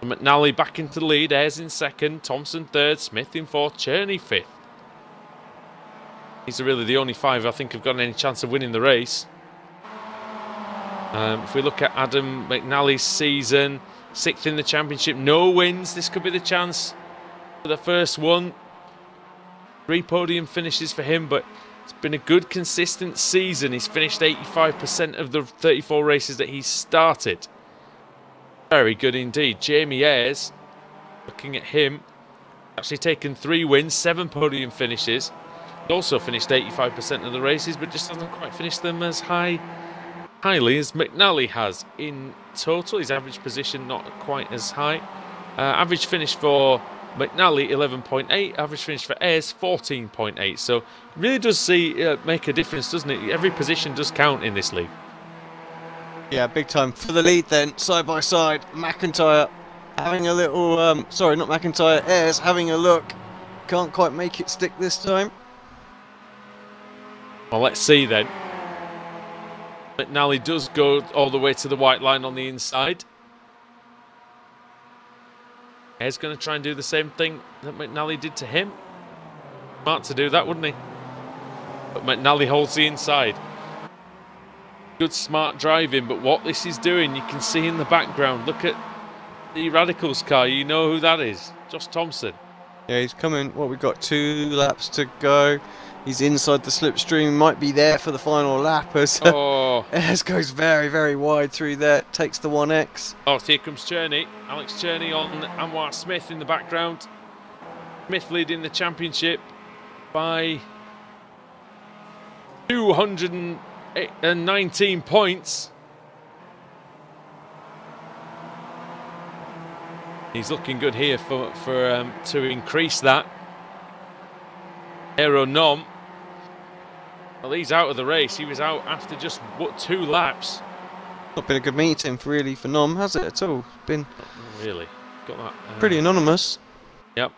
McNally back into the lead. Ayres in second. Thompson third. Smith in fourth. Cherney fifth. These are really the only 5 I think have got any chance of winning the race. If we look at Adam McNally's season... 6th in the championship, no wins. This could be the chance for the first one. 3 podium finishes for him, but it's been a good, consistent season. He's finished 85% of the 34 races that he's started. Very good indeed. Jamie Ayres, looking at him, actually taken 3 wins, 7 podium finishes. He also finished 85% of the races, but just hasn't quite finished them as highly as McNally has in total. His average position not quite as high. Average finish for McNally 11.8, average finish for Ayres 14.8. So it really does make a difference, doesn't it? Every position does count in this league. Yeah, big time. For the lead then, side by side, McIntyre having a little, sorry, not McIntyre, Ayres having a look. Can't quite make it stick this time. Well, let's see then. McNally does go all the way to the white line on the inside. Ayres going to try and do the same thing that McNally did to him. Smart to do that, wouldn't he? But McNally holds the inside. Good smart driving, but what this is doing, you can see in the background. Look at the Radicals car. You know who that is. Josh Thompson. Yeah, he's coming. What, we've got 2 laps to go. He's inside the slipstream, might be there for the final lap as Ayres goes very, very wide through there, takes the 1X. Oh, here comes Cherney. Alex Cherney on Anwar Smith in the background. Smith leading the championship by 219 points. He's looking good here to increase that. Aero Nom. Well, he's out of the race. He was out after just 2 laps. Not been a good meeting really for Nom, has it at all? Been not really. Got that. Pretty anonymous. Yep.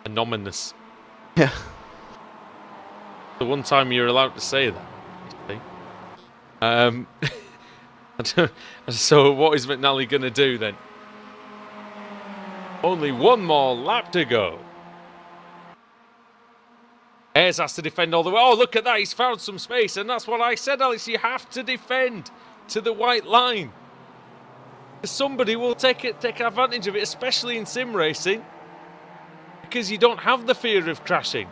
Anonymous. Yeah. The one time you're allowed to say that. So what is McNally going to do then? Only 1 more lap to go. Ayres has to defend all the way. Oh, look at that. He's found some space. And that's what I said, Alex. You have to defend to the white line. Somebody will take advantage of it, especially in sim racing. because you don't have the fear of crashing.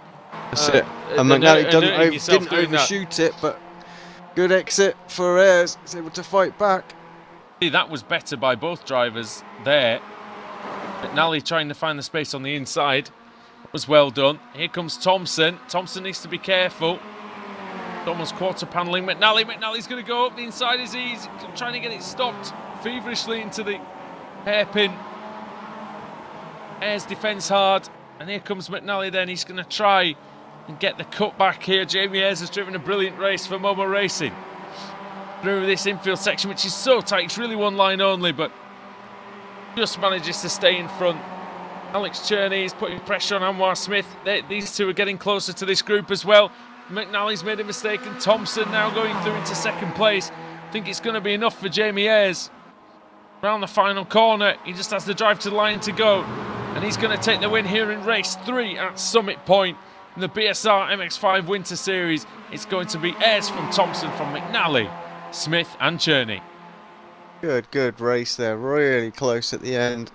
That's it. And McNally didn't overshoot it, but good exit for Ayres. He's able to fight back. That was better by both drivers there. McNally trying to find the space on the inside. Was well done. Here comes Thompson. Thompson needs to be careful. Almost quarter panelling McNally. McNally's going to go up the inside as he's trying to get it stopped feverishly into the hairpin. Ayres defends hard. And here comes McNally then. He's going to try and get the cut back here. Jamie Ayres has driven a brilliant race for Momo Racing through this infield section, which is so tight. It's really one line only, but just manages to stay in front. Alex Cherney is putting pressure on Anwar Smith. These two are getting closer to this group as well. McNally's made a mistake, and Thompson now going through into second place. I think it's going to be enough for Jamie Ayres. Around the final corner, he just has the drive to the line to go, and he's going to take the win here in race 3 at Summit Point in the BSR MX5 Winter Series. It's going to be Ayres from Thompson, from McNally, Smith and Cherney. Good race there. Really close at the end.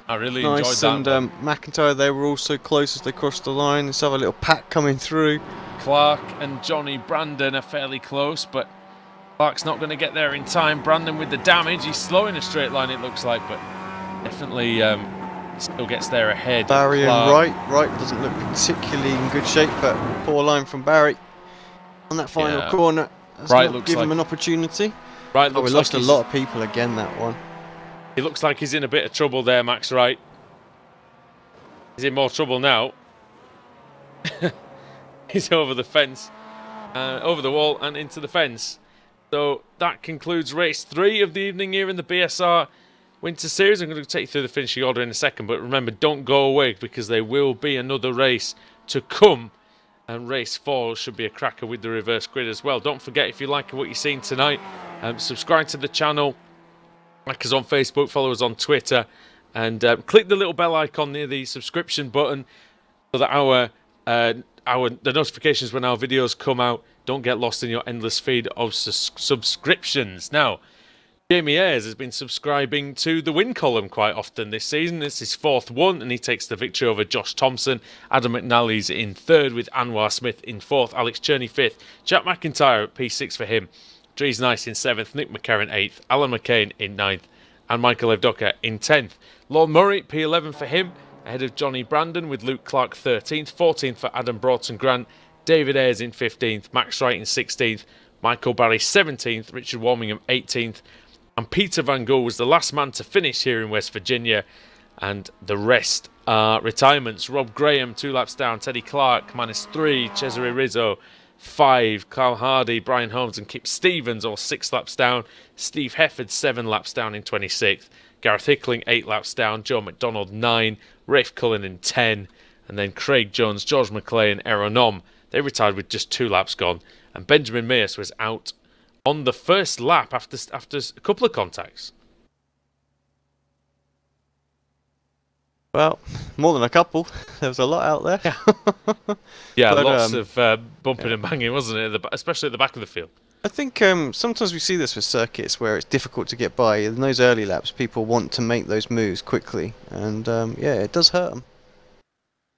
I really enjoyed that. And McIntyre, they were also close as they crossed the line. Let's have a little pack coming through. Clark and Johnny Brandon are fairly close, but Clark's not going to get there in time. Brandon with the damage. He's slow in a straight line, it looks like, but definitely still gets there ahead. Barry and Wright doesn't look particularly in good shape, but poor line from Barry on that final corner. Wright looks give like him an opportunity. Wright we looks lost like a lot of people again that one. He looks like he's in a bit of trouble there, Max Wright. He's in more trouble now. He's over the fence, over the wall and into the fence. So that concludes race 3 of the evening here in the BSR Winter Series. I'm going to take you through the finishing order in a second, but remember, don't go away because there will be another race to come. And race 4 should be a cracker with the reverse grid as well. Don't forget, if you like what you're seeing tonight, subscribe to the channel, like us on Facebook, follow us on Twitter, and click the little bell icon near the subscription button so that the notifications when our videos come out don't get lost in your endless feed of subscriptions. Now, Jamie Ayres has been subscribing to the win column quite often this season. This is 4th one, and he takes the victory over Josh Thompson. Adam McNally's in 3rd with Anwar Smith in 4th. Alex Cherney 5th. Jack McIntyre at P6 for him. Dries Nice in 7th. Nick McCarron 8th. Alan McCain in 9th. And Michael Evdoka in 10th. Lon Murray, P11 for him, ahead of Johnny Brandon with Luke Clark 13th. 14th for Adam Broughton Grant. David Ayres in 15th. Max Wright in 16th. Michael Barry 17th. Richard Warmingham 18th. And Peter Van Gool was the last man to finish here in West Virginia. And the rest are retirements. Rob Graham, 2 laps down. Teddy Clark, -3. Cesare Rizzo, 5. Carl Hardy, Brian Holmes and Kip Stevens, all 6 laps down. Steve Hefford, 7 laps down in 26th. Gareth Hickling, 8 laps down. Joe McDonald, 9. Rafe Cullinan, 10. And then Craig Jones, George McClay and Aaron Om, they retired with just 2 laps gone. And Benjamin Mears was out on the first lap after a couple of contacts. Well, more than a couple. There was a lot out there. Yeah, but, lots of bumping and banging, wasn't it? Especially at the back of the field. I think sometimes we see this with circuits where it's difficult to get by. In those early laps, people want to make those moves quickly. And yeah, it does hurt them.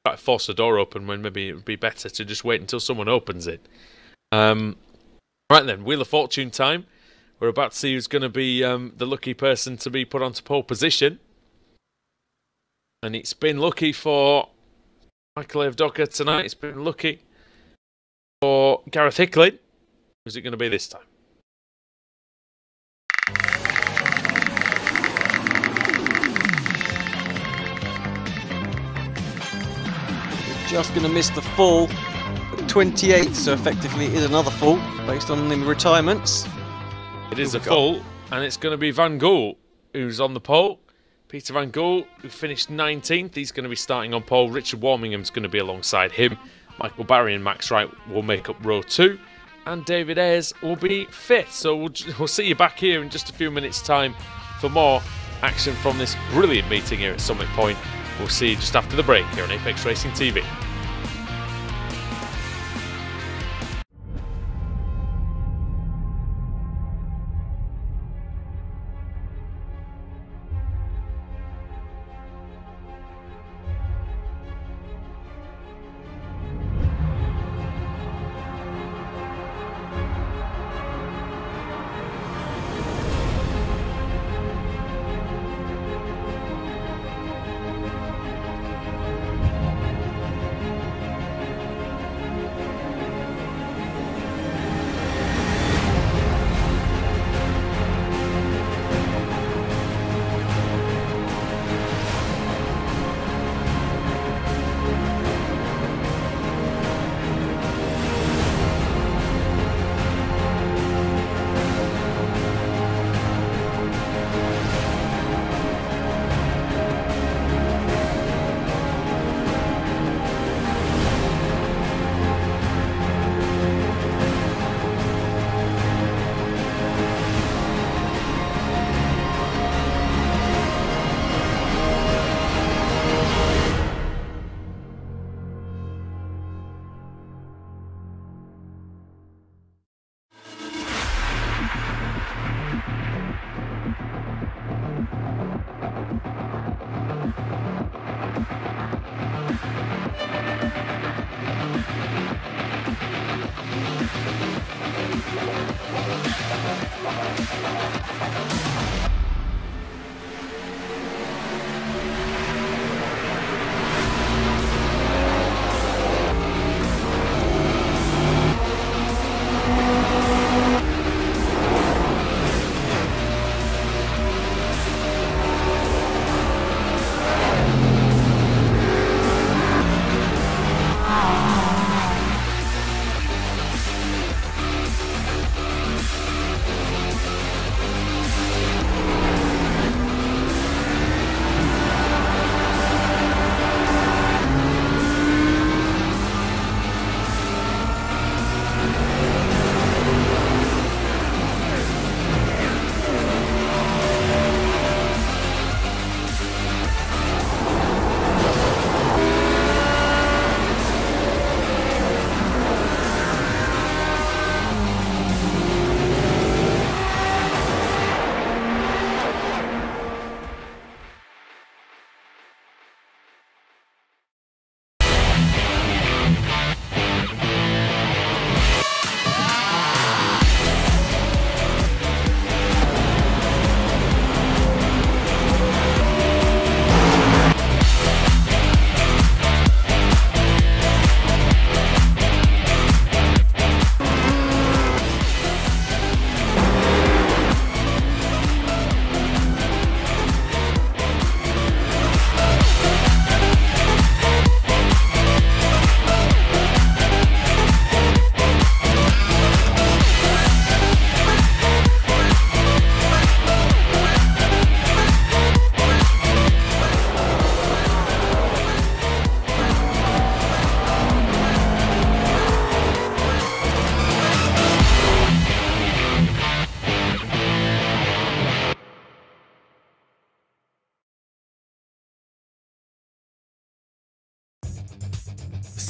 Try to force the door open when maybe it would be better to just wait until someone opens it. Right then, Wheel of Fortune time. We're about to see who's going to be the lucky person to be put onto pole position. And it's been lucky for Michael Evdoka tonight. It's been lucky for Gareth Hickling. Who's it going to be this time? Just going to miss the fall. 28, so effectively it is another fall based on the retirements. It is a fall, and it's going to be Van Gool who's on the pole. Peter Van Gool, who finished 19th, he's going to be starting on pole. Richard Warmingham's going to be alongside him. Michael Barry and Max Wright will make up row 2, and David Ayres will be 5th. So we'll see you back here in just a few minutes' time for more action from this brilliant meeting here at Summit Point. We'll see you just after the break here on Apex Racing TV.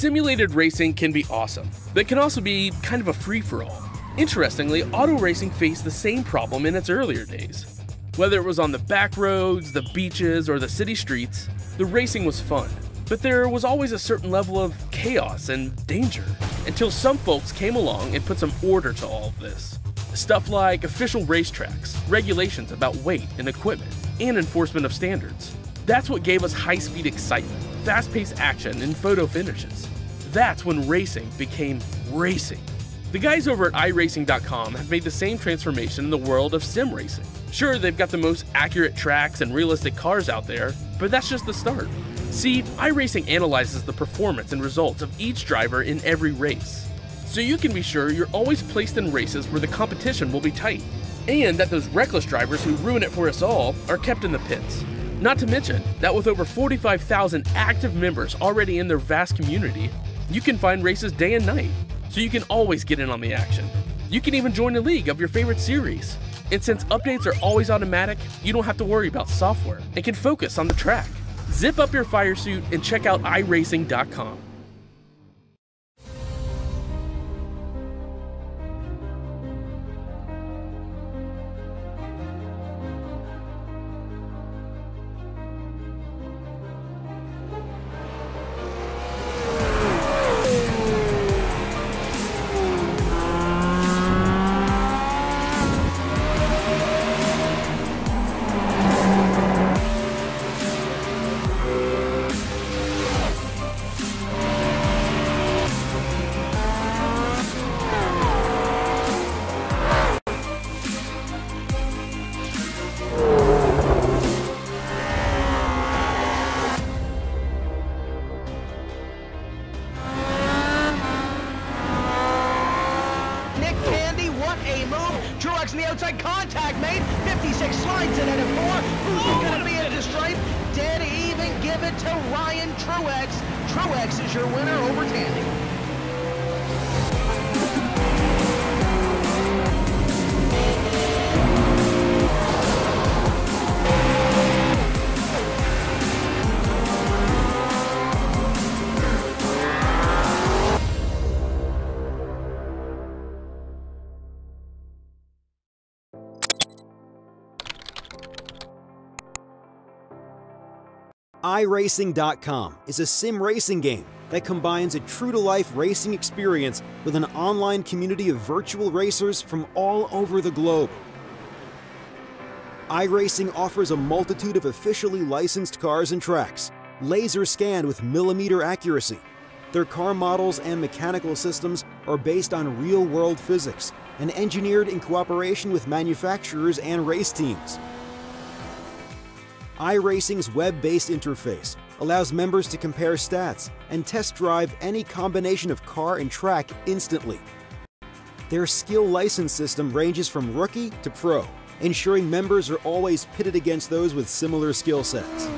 Simulated racing can be awesome, but it can also be kind of a free-for-all. Interestingly, auto racing faced the same problem in its earlier days. Whether it was on the back roads, the beaches, or the city streets, the racing was fun. But there was always a certain level of chaos and danger, until some folks came along and put some order to all of this. Stuff like official racetracks, regulations about weight and equipment, and enforcement of standards. That's what gave us high-speed excitement, fast-paced action, and photo finishes. That's when racing became racing. The guys over at iRacing.com have made the same transformation in the world of sim racing. Sure, they've got the most accurate tracks and realistic cars out there, but that's just the start. See, iRacing analyzes the performance and results of each driver in every race, so you can be sure you're always placed in races where the competition will be tight, and that those reckless drivers who ruin it for us all are kept in the pits. Not to mention that with over 45,000 active members already in their vast community, you can find races day and night, so you can always get in on the action. You can even join a league of your favorite series. And since updates are always automatic, you don't have to worry about software and can focus on the track. Zip up your fire suit and check out iRacing.com. On the outside, contact made. 56 slides it into 4. Who's going to be into the stripe? Dead even. Give it to Ryan Truex. Truex is your winner over Tandy. iRacing.com is a sim racing game that combines a true-to-life racing experience with an online community of virtual racers from all over the globe. iRacing offers a multitude of officially licensed cars and tracks, laser scanned with millimeter accuracy. Their car models and mechanical systems are based on real-world physics and engineered in cooperation with manufacturers and race teams. iRacing's web-based interface allows members to compare stats and test drive any combination of car and track instantly. Their skill license system ranges from rookie to pro, ensuring members are always pitted against those with similar skill sets.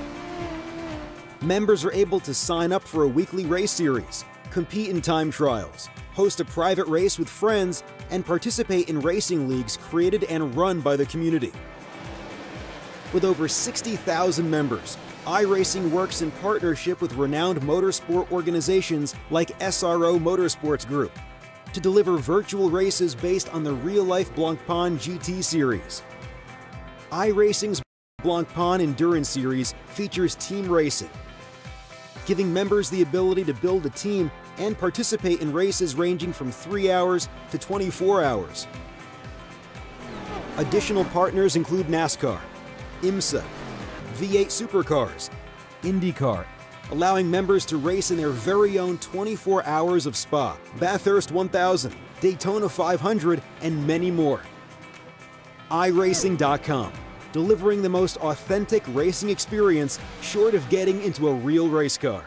Members are able to sign up for a weekly race series, compete in time trials, host a private race with friends, and participate in racing leagues created and run by the community. With over 60,000 members, iRacing works in partnership with renowned motorsport organizations like SRO Motorsports Group to deliver virtual races based on the real-life Blancpain GT series. iRacing's Blancpain Endurance Series features team racing, giving members the ability to build a team and participate in races ranging from 3 hours to 24 hours. Additional partners include NASCAR, IMSA, V8 Supercars, IndyCar, allowing members to race in their very own 24 hours of Spa, Bathurst 1000, Daytona 500, and many more. iRacing.com, delivering the most authentic racing experience short of getting into a real race car.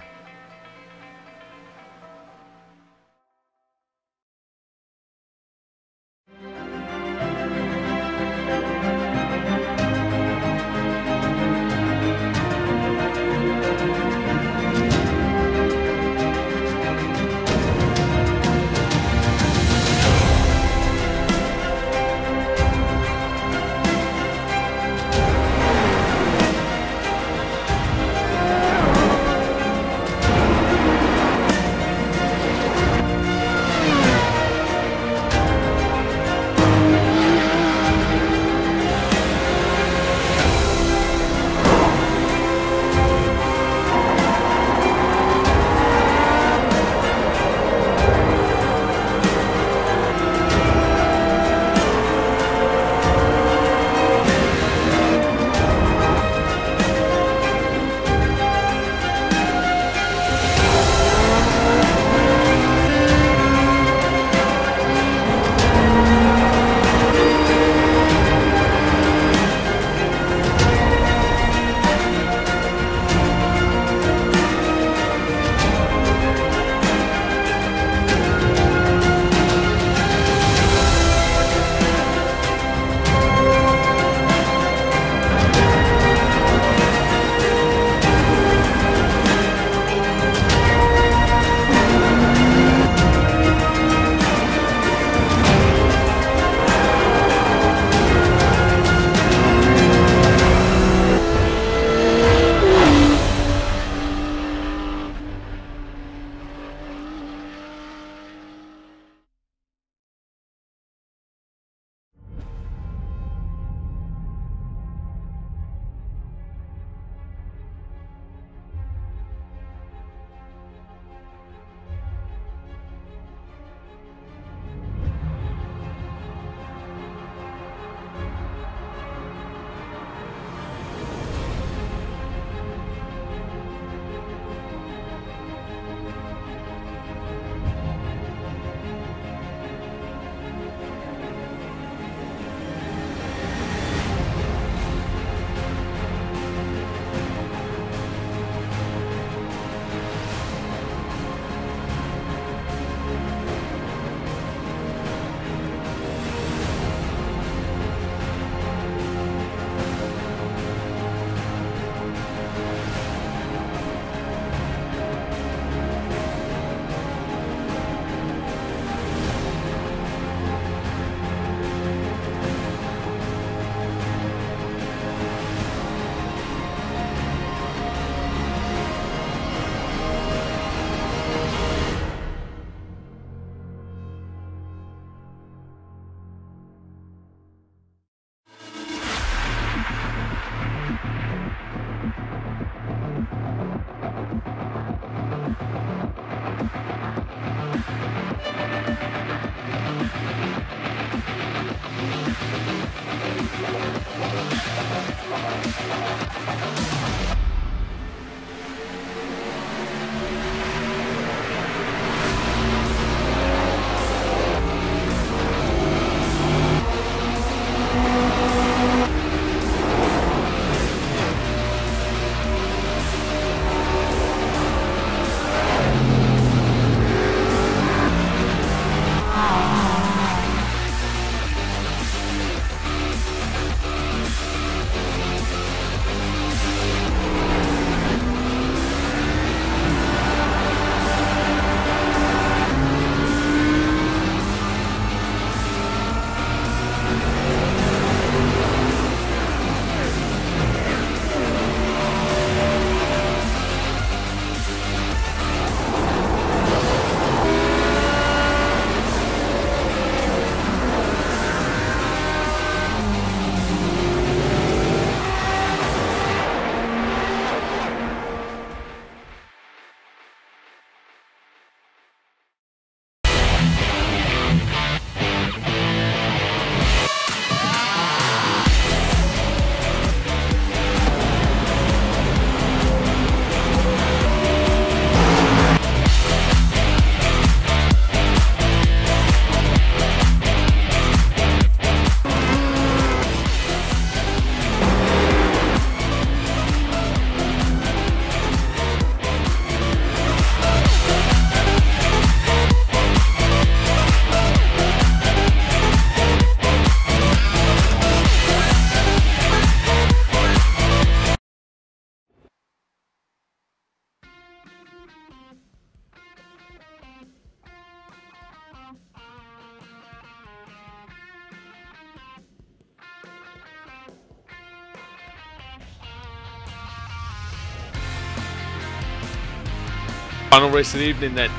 Final race of the evening then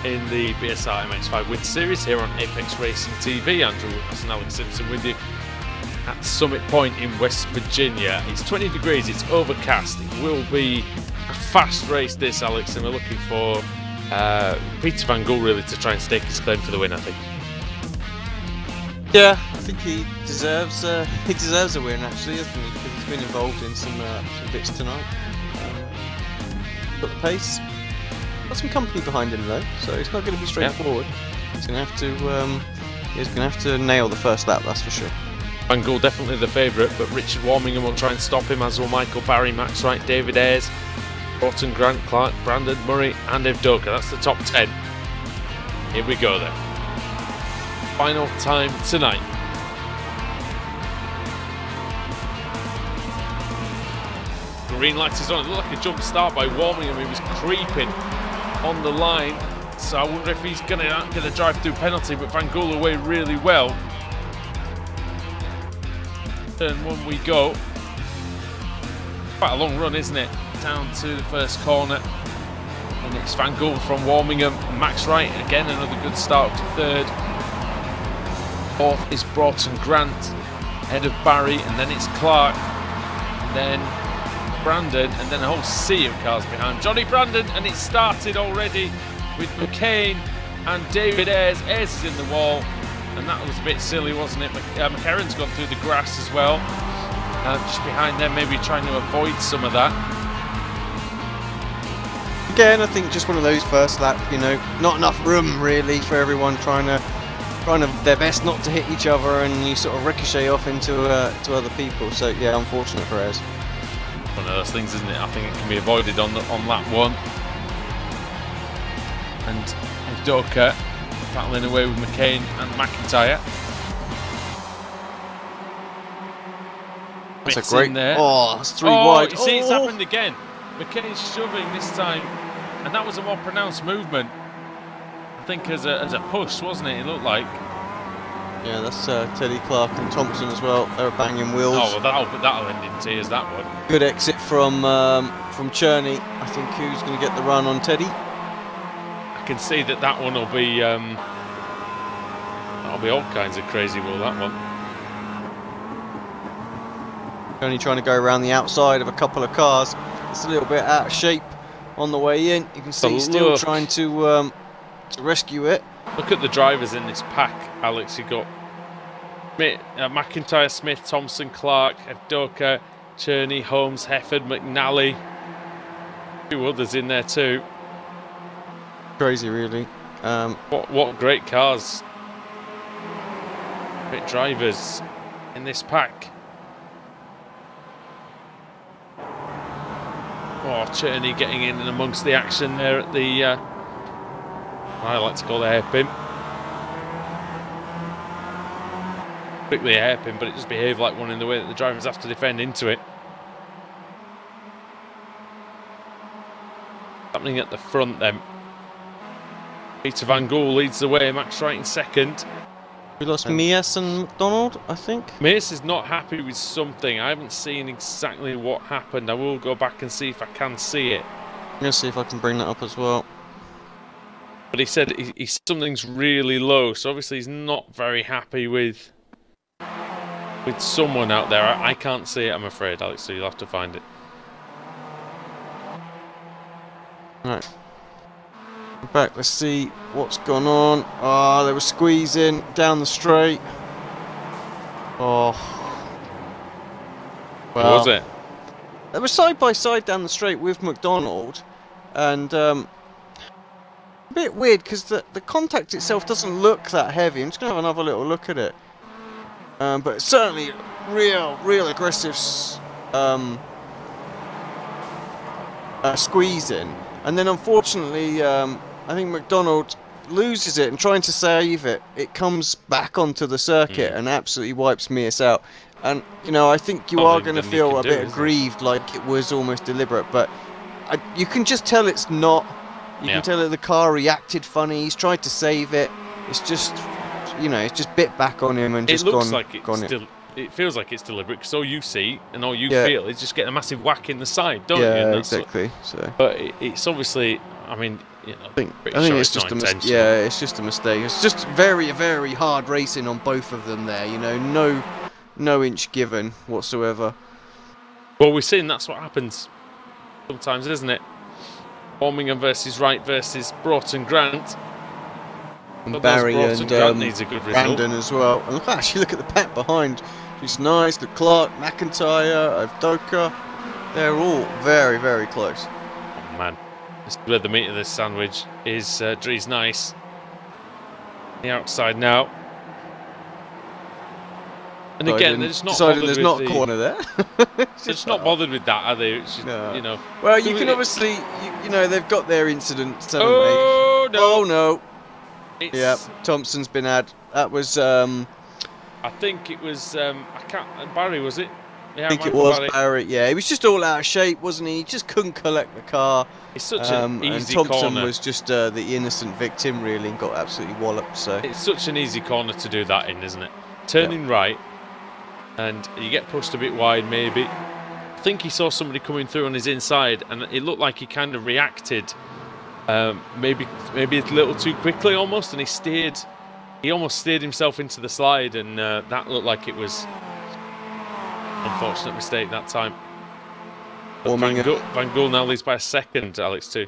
in the BSR MX5 Winter Series here on Apex Racing TV. Andrew Wilson and Alex Simpson with you at Summit Point in West Virginia. It's 20 degrees, it's overcast. It will be a fast race this, Alex, and we're looking for Peter Van Gool really to try and stake his claim to the win, I think. Yeah, I think he deserves a win actually, hasn't he? Because he's been involved in some bits tonight. Got the pace. Got some company behind him though, so it's not going to be straightforward. Yeah. He's going to have to nail the first lap, that's for sure. Van Gool definitely the favourite, but Richard Warmingham will try and stop him, as will Michael Barry, Max Wright, David Ayres, Broughton Grant, Clark, Brandon Murray and Evdoka. That's the top 10. Here we go then. Final time tonight. Green light is on. It looked like a jump start by Warmingham. He was creeping on the line, so I wonder if he's gonna get a drive-through penalty, but Van Gool away really well. Turn one we go. Quite a long run, isn't it? Down to the first corner. And it's Van Gool from Warmingham. Max Wright, again, another good start to third. Fourth is Broughton Grant, ahead of Barry, and then it's Clark. And then Brandon, and then a whole sea of cars behind Johnny Brandon, and it started already with McCain and David Ayres. Ayres is in the wall, and that was a bit silly, wasn't it? McCarran's gone through the grass as well, just behind them, maybe trying to avoid some of that. Again, I think just one of those first lap, you know, not enough room really for everyone trying their best not to hit each other, and you sort of ricochet off into to other people. So yeah, unfortunate for Ayres. One of those things, isn't it? I think it can be avoided on lap one. And Evdoka battling away with McCain and McIntyre. That's a great there. Oh, that's three wide. You see, it's happened again. McCain's shoving this time, and that was a more pronounced movement. I think as a push, wasn't it? It looked like. Yeah, that's Teddy, Clark and Thompson as well. They were banging wheels. Oh, well, that'll end in tears, that one. Good exit from Cherney. I think who's going to get the run on Teddy. I can see that one will be that'll be all kinds of crazy wool, that one. Cherney trying to go around the outside of a couple of cars. It's a little bit out of shape on the way in. You can see he's still trying to rescue it. Look at the drivers in this pack, Alex. You've got McIntyre, Smith, Thompson, Clark, Evdoka, Cherney, Holmes, Hefford, McNally. A few others in there too. Crazy, really. What great cars. Great drivers in this pack. Oh, Cherney getting in and amongst the action there at the I like to call it a hairpin. Quickly a hairpin, but it just behaved like one in the way that the drivers have to defend into it. Happening at the front then. Peter Van Gool leads the way, Max Wright in second. We lost Mears and McDonald, I think. Mears is not happy with something. I haven't seen exactly what happened. I will go back and see if I can see it. I'm going to see if I can bring that up as well. But he said something's really low, so obviously he's not very happy with someone out there. I can't see it, I'm afraid, Alex, so you'll have to find it. Right. Back, let's see what's gone on. Oh, they were squeezing down the straight. Oh. Well, what was it? They were side by side down the straight with McDonald, and a bit weird because the contact itself doesn't look that heavy. I'm just going to have another little look at it. But it's certainly real aggressive squeezing. And then unfortunately, I think McDonald loses it, and trying to save it, it comes back onto the circuit and absolutely wipes Mears out. And, you know, I think you are going to feel a bit aggrieved, like it was almost deliberate, but you can just tell it's not. You can tell that the car reacted funny. He's tried to save it. It's just, you know, it's just bit back on him and just gone. It looks like it's still. It feels like it's deliberate because all you see and all you feel is just getting a massive whack in the side, don't you? Yeah, exactly. So, but it's obviously, I mean, you know, I think sure it's just a mistake. yeah, it's just a mistake. It's just very, very hard racing on both of them there. You know, no inch given whatsoever. Well, we've seen that's what happens sometimes, isn't it? Birmingham versus Wright versus Broughton Grant. And But Barry Broughton and Grant needs a good result. Brandon as well. And actually, look at the pack behind. She's nice. The Clark, McIntyre, Avdoka. They're all very, very close. Oh man, this is where the meat of this sandwich is. Dree's nice. The outside now. And again, they're just not bothered there's with not a corner there. They're just not bothered with that, are they? It's just, no. you know. Well, you can obviously, you know, they've got their incidents, haven't Oh they? no! Oh no! It's, Yeah, Thompson's been had. That was. I think it was. I can't. Barry, was it? Yeah, I think it Michael was Barry. Yeah, he was just all out of shape, wasn't he? He just couldn't collect the car. It's such an easy and Thompson corner. was just the innocent victim, really, and got absolutely walloped. So it's such an easy corner to do that in, isn't it? Turning right, and you get pushed a bit wide, maybe. I think he saw somebody coming through on his inside, and it looked like he kind of reacted, maybe a little too quickly almost, and he almost steered himself into the slide, and that looked like it was an unfortunate mistake that time. But Van Gool now leads by a second, Alex, too.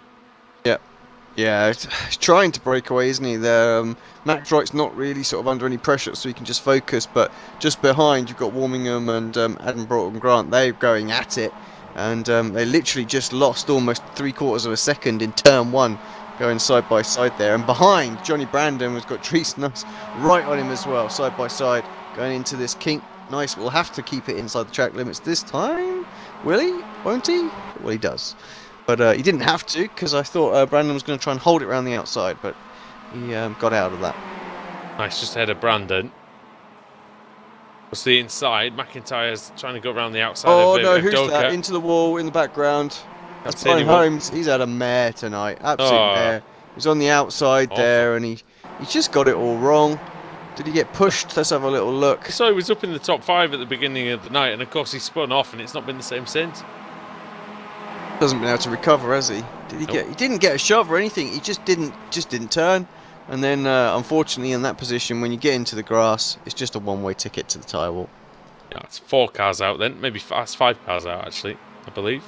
Yeah, he's trying to break away, isn't he? Matt Wright's not really sort of under any pressure, so he can just focus. But just behind, you've got Warmingham and Adam Broughton Grant. They're going at it, and they literally just lost almost 3/4 of a second in turn one, going side by side there. And behind, Johnny Brandon has got Treese Nice right on him as well, side by side, going into this kink. Nice will have to keep it inside the track limits this time. Will he? Won't he? Well, he does. But he didn't have to, because I thought Brandon was going to try and hold it around the outside, but he got out of that. Nice, just ahead of Brandon. What's the inside? McIntyre's trying to go around the outside Oh of no, who's Doka. that? Into the wall in the background. That's Brian Brian Holmes. He's had a mare tonight. Absolute mare. He's on the outside there, and he just got it all wrong. Did he get pushed? Let's have a little look. So he was up in the top 5 at the beginning of the night, and of course he spun off, and it's not been the same since. Hasn't been able to recover, has he? Did he get? He didn't get a shove or anything. He just didn't turn. And then, unfortunately, in that position, when you get into the grass, it's just a one-way ticket to the tyre wall. Yeah, it's 4 cars out then. Maybe that's 5 cars out actually, I believe.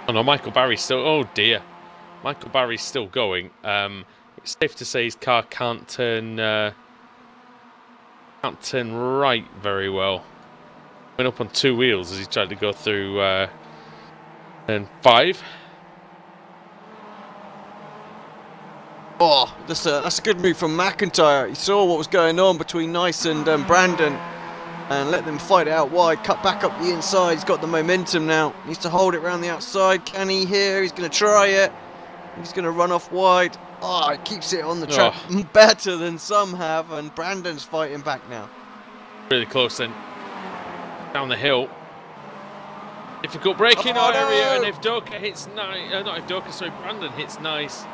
Oh no, Michael Barry's still. Oh dear, Michael Barry's still going. It's safe to say his car can't turn right very well. Went up on 2 wheels as he tried to go through turn 5. Oh, that's a good move from McIntyre. He saw what was going on between Nice and Brandon, and let them fight it out wide. Cut back up the inside. He's got the momentum now. Needs to hold it around the outside. Can he here? He's going to try it. He's going to run off wide. Oh, it keeps it on the track better than some have, and Brandon's fighting back now. Really close then. Down the hill. Difficult braking area, and if Doka hits Nice, not if Doka, sorry, Brandon hits Nice,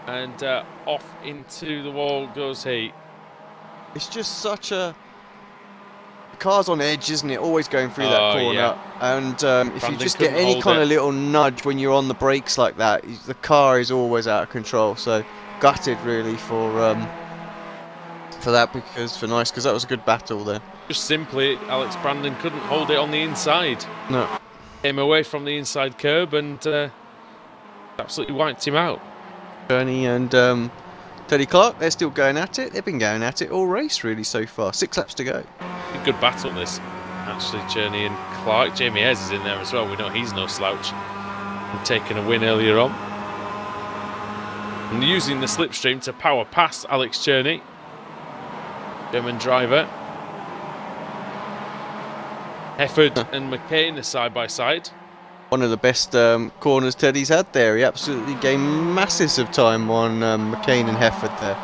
and off into the wall goes he. It's just such a... The car's on edge, isn't it? Always going through that corner. Yeah. And if Brandon you just get any kind of little nudge when you're on the brakes like that, the car is always out of control. So gutted really for that, because for Nice, because that was a good battle there. Just simply, Alex Brandon couldn't hold it on the inside. No. Came away from the inside curb and absolutely wiped him out. Bernie and Teddy Clark, they're still going at it. They've been going at it all race really so far. 6 laps to go. A good battle this, actually, Journey and Clark. Jamie Ayres is in there as well. We know he's no slouch. And taking a win earlier on. And using the slipstream to power past Alex Journey. German driver. Hefford and McCain are side by side. One of the best corners Teddy's had there. He absolutely gained masses of time on McCain and Hefford there.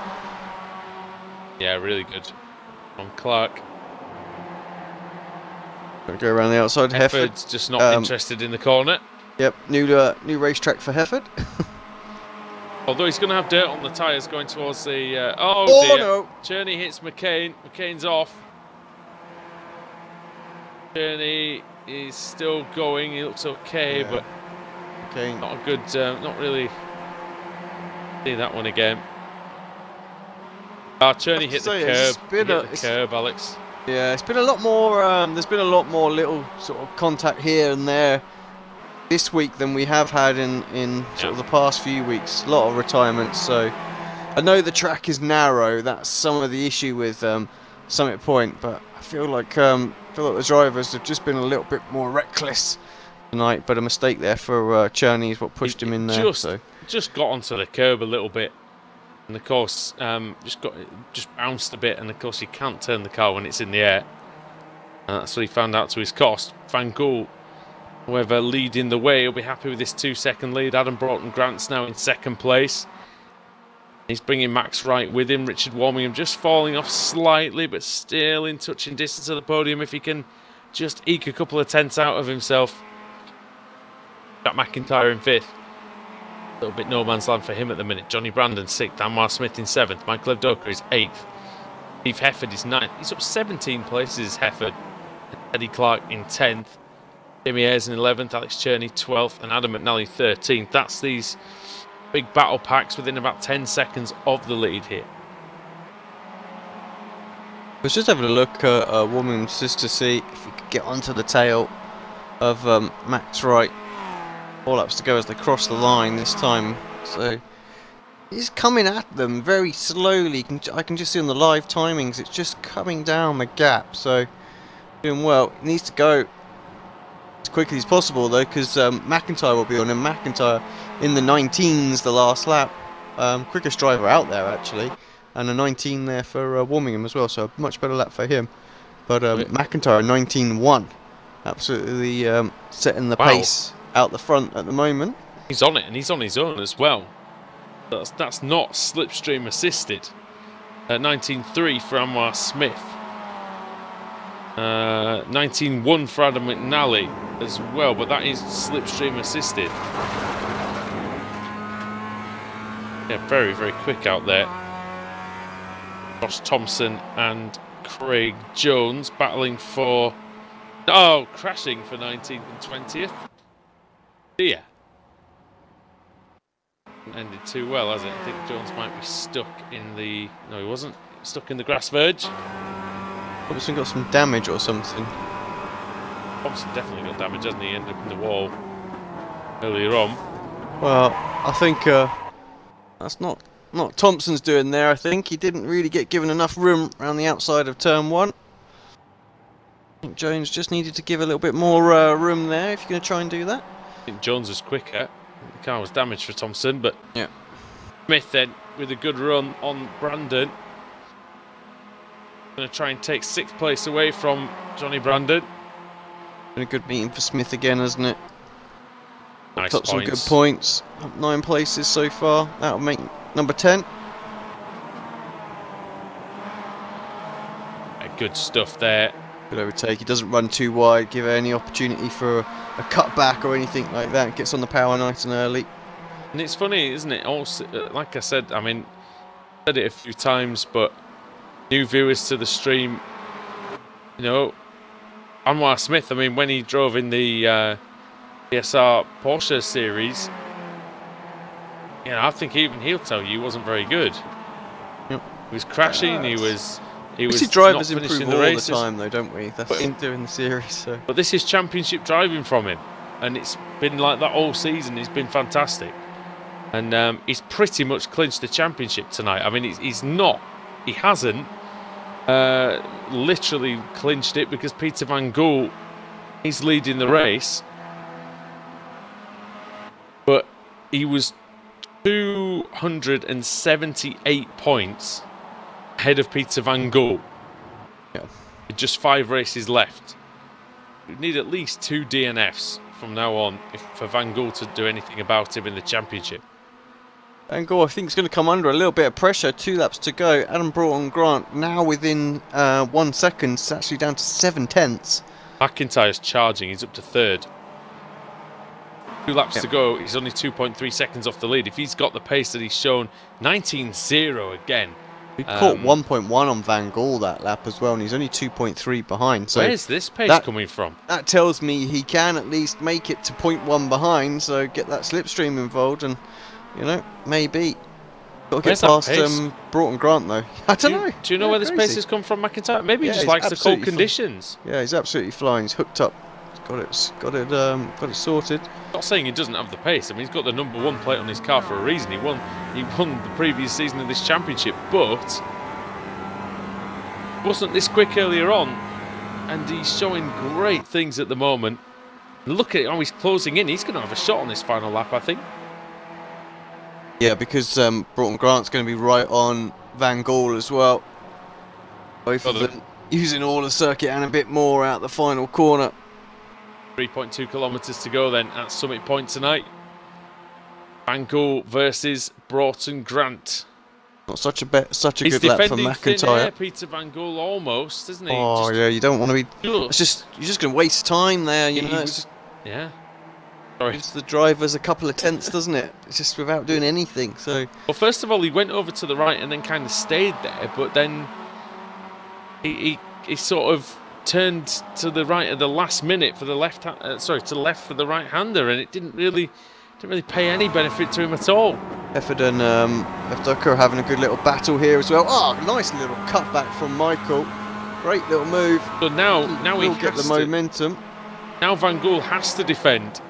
Yeah, really good. On Clark. Gonna go around the outside. Hefford's just not interested in the corner. Yep, new racetrack for Hefford. Although he's going to have dirt on the tyres going towards the... oh dear. No. Journey hits McCain. McCain's off. Journey is still going. He looks okay, but Okay. Not a good, not really see that one again. Cherney hit the curb. He hit the curb, Alex. Yeah, it's been a lot more. There's been a lot more little sort of contact here and there this week than we have had in sort of the past few weeks. A lot of retirements. So I know the track is narrow. That's some of the issue with Summit Point, but I feel like the drivers have just been a little bit more reckless tonight. But a mistake there for Cherney is what pushed him in there. Just got onto the curb a little bit. And of course, just bounced a bit, and of course you can't turn the car when it's in the air. And that's what he found out to his cost. Van Gool, however, leading the way. He'll be happy with this 2-second lead. Adam Broughton-Grant's now in second place. He's bringing Max Wright with him. Richard Warmingham just falling off slightly, but still in touching distance of the podium. If he can just eke a couple of tenths out of himself. Jack McIntyre in 5th. A little bit no man's land for him at the minute. Johnny Brandon 6th, Anwar Smith in 7th, Michael Evdoka is 8th, Steve Hefford is 9th. He's up 17 places, Hefford. Eddie Clark in 10th, Jimmy Ayres in 11th, Alex Cherney 12th, and Adam McNally 13th. That's these big battle packs within about 10 seconds of the lead here. I was just having a look at Woman's just to see if we could get onto the tail of Max Wright. 4 laps to go as they cross the line this time. So he's coming at them very slowly. I can just see on the live timings it's just coming down the gap. So doing well. He needs to go as quickly as possible though, because McIntyre will be on him. McIntyre in the 19s the last lap. Quickest driver out there actually, and a 19 there for Warmingham as well. So a much better lap for him. But McIntyre 19.1, absolutely setting the pace out the front at the moment. He's on it, and he's on his own as well. That's not slipstream assisted. 19.3 for Anwar Smith. 19.1 for Adam McNally as well, but that is slipstream assisted. Yeah, very, very quick out there. Josh Thompson and Craig Jones battling for... Oh, crashing for 19th and 20th. Yeah. Ended too well, has it? I think Jones might be stuck in the... No, he wasn't. Stuck in the grass verge. Thompson got some damage or something. Thompson definitely got damage, hasn't he? Ended up in the wall earlier on. Well, I think that's not Thompson's doing there. I think he didn't really get given enough room around the outside of turn 1. I think Jones just needed to give a little bit more room there if you're going to try and do that. I think Jones was quicker. The car was damaged for Thompson, but yeah. Smith then with a good run on Brandon. Going to try and take 6th place away from Johnny Brandon. Been a good meeting for Smith again, hasn't it? Nice Got some good points. Up 9 places so far. That'll make number 10. Good stuff there. Good overtake. He doesn't run too wide, give any opportunity for a cutback or anything like that. Gets on the power nice and early. And it's funny, isn't it? Also, like I said, I mean, I said it a few times, but new viewers to the stream, you know, Anwar Smith, I mean, when he drove in the BSR Porsche series, you know, I think even he'll tell you he wasn't very good. Yep. He was crashing, he was we see drivers not improve the all races. the time though, don't we? That's what he's doing the series. So. But this is championship driving from him, and it's been like that all season. He's been fantastic, and he's pretty much clinched the championship tonight. I mean, he hasn't literally clinched it because Peter Van Gool, he's leading the race, but he was 278 points ahead of Peter Van Gool. Yeah. With just 5 races left. We need at least 2 DNFs from now on for Van Gool to do anything about him in the championship. Van Gool, I think, is going to come under a little bit of pressure. 2 laps to go. Adam Broughton-Grant now within 1 second. It's actually down to 7 tenths. McIntyre's charging. He's up to 3rd. 2 laps to go. He's only 2.3 seconds off the lead. If he's got the pace that he's shown, 19.0 again. He caught 1.1 on Van Gaal that lap as well, and he's only 2.3 behind. So where's this pace coming from? That tells me he can at least make it to 0.1 behind, so get that slipstream involved, and you know, maybe. Got to get past Broughton Grant though. I don't know. Do you know where this pace has come from, McIntyre? Maybe he just likes the cold conditions. Yeah, he's absolutely flying. He's hooked up. He's got it sorted. I'm not saying he doesn't have the pace. I mean, he's got the #1 plate on his car for a reason. He won the previous season of this championship, but wasn't this quick earlier on, and he's showing great things at the moment. Look at how he's closing in. He's going to have a shot on this final lap, I think. Yeah, because Broughton Grant's going to be right on Van Gaal as well. Both of them using all the circuit and a bit more out the final corner. 3.2 kilometres to go then at Summit Point tonight. Van Gaal versus Broughton Grant. Not such a good lap for McIntyre. Peter Van Gaal almost, isn't he? Oh yeah, you don't want to be. You're just going to waste time there, you know. Yeah. Sorry. Gives the drivers a couple of tenths, doesn't it? It's just without doing anything. So. Well, first of all, he went over to the right and then kind of stayed there, but then he sort of turned to the right at the last minute for the left. To the left for the right-hander, and it didn't really pay any benefit to him at all. Hefford and Lefducker are having a good little battle here as well. Oh, nice little cutback from Michael. Great little move. So now he'll get the momentum. Now Van Gaal has to defend.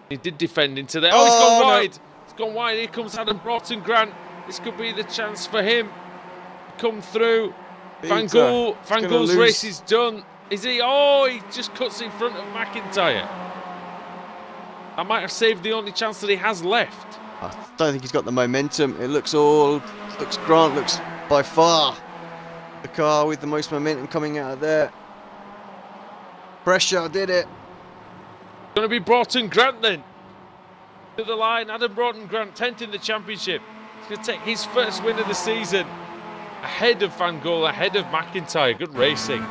He did defend into there. Oh, he's gone wide. No. He's gone wide. Here comes Adam Broughton Grant. This could be the chance for him to come through. Van Gaal's race is done. Is he? Oh, he just cuts in front of McIntyre. I might have saved the only chance that he has left. I don't think he's got the momentum. It looks Grant looks by far the car with the most momentum coming out of there. Pressure did it. Going to be Broughton Grant then. To the line, Adam Broughton Grant, 10th in the championship. He's going to take his first win of the season. Ahead of Van Gaal, ahead of McIntyre. Good racing.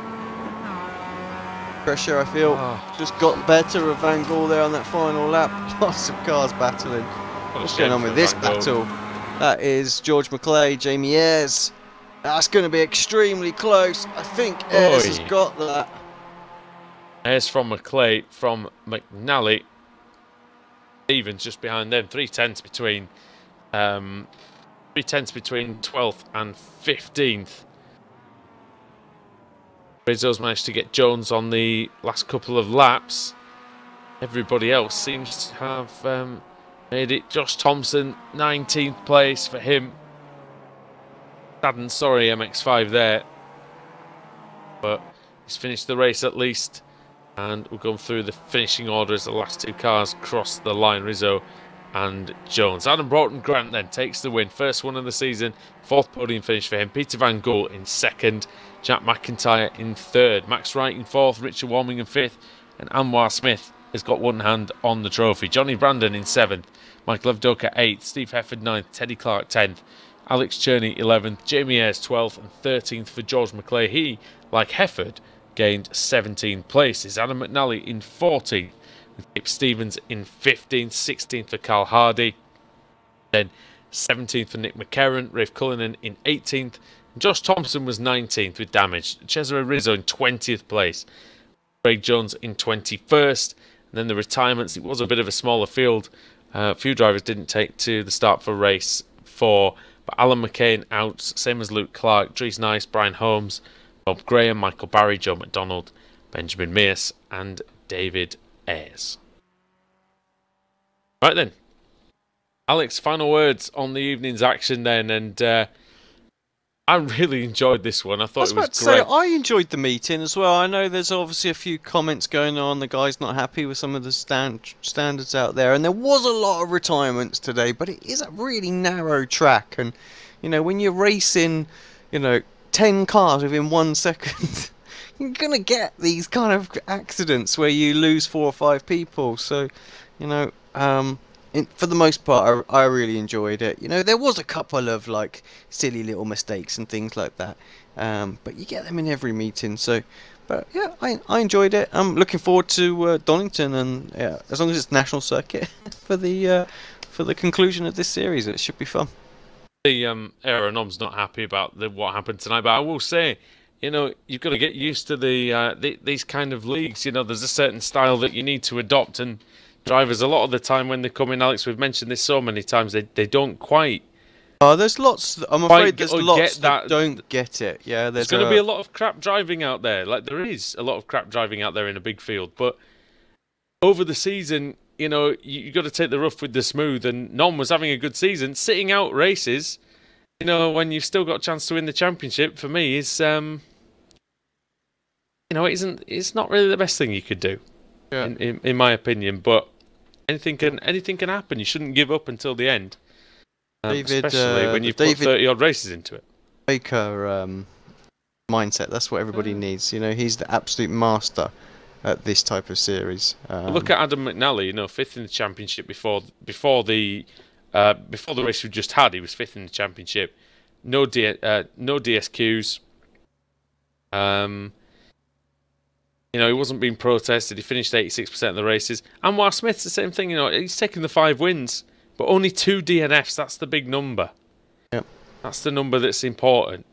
Pressure, I feel, just got better of Van Gaal there on that final lap. Lots of cars battling. What's going on with this battle? That is George McClay, Jamie Ayres. That's going to be extremely close. I think Ayres has got that. Ayres from McClay, from McNally. Stevens just behind them. 3 tenths between 12th and 15th. Rizzo's managed to get Jones on the last couple of laps. Everybody else seems to have made it. Josh Thompson, 19th place for him. Sad and sorry MX5 there. But he's finished the race at least. And we'll go through the finishing order as the last 2 cars cross the line. Rizzo and Jones. Adam Broughton Grant then takes the win. First one of the season. 4th podium finish for him. Peter Van Gaal in 2nd. Jack McIntyre in 3rd. Max Wright in 4th. Richard Warming in 5th. And Anwar Smith has got one hand on the trophy. Johnny Brandon in 7th. Mike Levdoka 8th. Steve Hefford 9th. Teddy Clark 10th. Alex Cherney 11th. Jamie Ayres 12th and 13th for George McClay. He, like Hefford, gained 17 places. Adam McNally in 14th. With Kip Stevens in 15th. 16th for Carl Hardy. Then 17th for Nick McCarron. Rafe Cullinan in 18th. And Josh Thompson was 19th with damage. Cesare Rizzo in 20th place. Craig Jones in 21st. And then the retirements. It was a bit of a smaller field. A few drivers didn't take to the start for race 4. But Alan McCain out. Same as Luke Clark. Dries Nice. Brian Holmes. Bob Graham, Michael Barry, Joe McDonald, Benjamin Mears, and David Ayres. Right then, Alex, final words on the evening's action then, and I really enjoyed this one. I thought it was great. I enjoyed the meeting as well. I know there's obviously a few comments going on. The guy's not happy with some of the standards out there, and there was a lot of retirements today, but it is a really narrow track, and you know when you're racing, 10 cars within 1 second, you're going to get these kind of accidents where you lose 4 or 5 people. So, for the most part, I really enjoyed it. There was a couple of like silly little mistakes and things like that, but you get them in every meeting. So, but yeah, I enjoyed it. I'm looking forward to Donington, and yeah, as long as it's national circuit for the conclusion of this series, it should be fun. the aeronom's not happy about what happened tonight, but I will say, you know, you've got to get used to these kind of leagues. You know, there's a certain style that you need to adopt, and drivers, a lot of the time when they come in, Alex, we've mentioned this so many times, they don't quite. There's lots. I'm afraid there's lots that don't get it. Yeah, there's going to be a lot of crap driving out there. Like, there is a lot of crap driving out there in a big field, but over the season, you know, you got to take the rough with the smooth, and Nom was having a good season. Sitting out races, you know, when you've still got a chance to win the championship, for me, is, you know, it's not really the best thing you could do, in my opinion. But anything can happen. You shouldn't give up until the end, especially when you've put 30-odd races into it. Baker mindset. That's what everybody needs. You know, he's the absolute master at this type of series. Look at Adam McNally, you know, 5th in the championship before the race we just had. He was 5th in the championship. No DSQs. You know, he wasn't being protested. He finished 86% of the races. Anwar Smith's the same thing. You know, he's taken the 5 wins, but only 2 DNFs. That's the big number. Yep. That's the number that's important.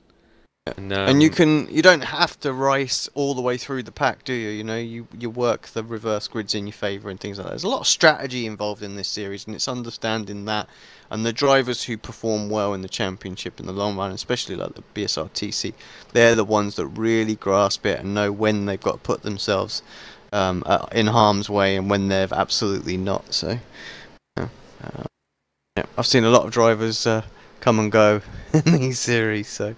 And you don't have to race all the way through the pack, do you? You know, you work the reverse grids in your favour and things like that. There's a lot of strategy involved in this series, and it's understanding that. And the drivers who perform well in the championship in the long run, especially like the BSR TC, they're the ones that really grasp it and know when they've got to put themselves in harm's way and when they've absolutely not. So, yeah, I've seen a lot of drivers come and go in these series, so.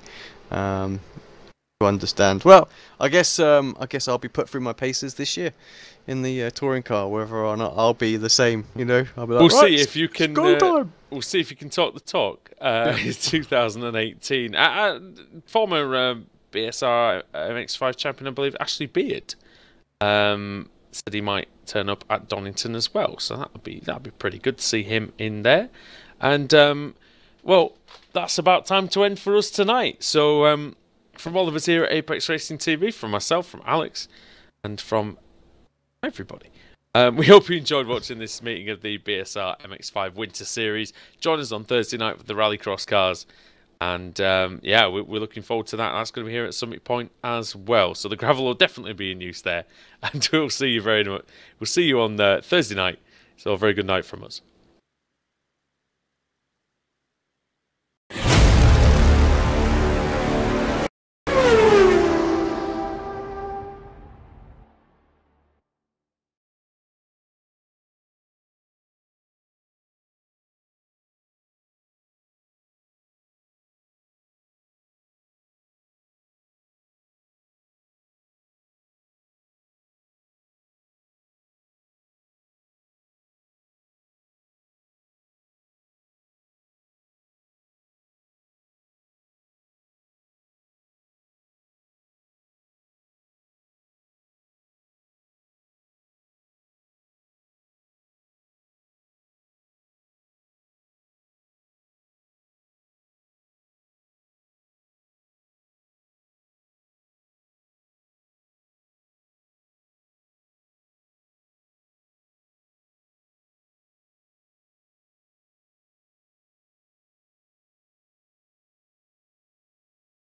To understand. Well, I guess I'll be put through my paces this year in the touring car, whether or not I'll be the same. You know, I'll be like, we'll see if you can. We'll see if you can talk the talk. It's 2018. Former BSR MX5 champion, I believe, Ashley Beard, said he might turn up at Donington as well. So that'd be pretty good to see him in there. And well, that's about time to end for us tonight. So, from all of us here at Apex Racing TV, from myself, from Alex, and from everybody, we hope you enjoyed watching this meeting of the BSR MX5 Winter Series. Join us on Thursday night with the Rallycross cars. And, yeah, we're looking forward to that. That's going to be here at Summit Point as well. So the gravel will definitely be in use there. And we'll see you very much. We'll see you on Thursday night. So a very good night from us.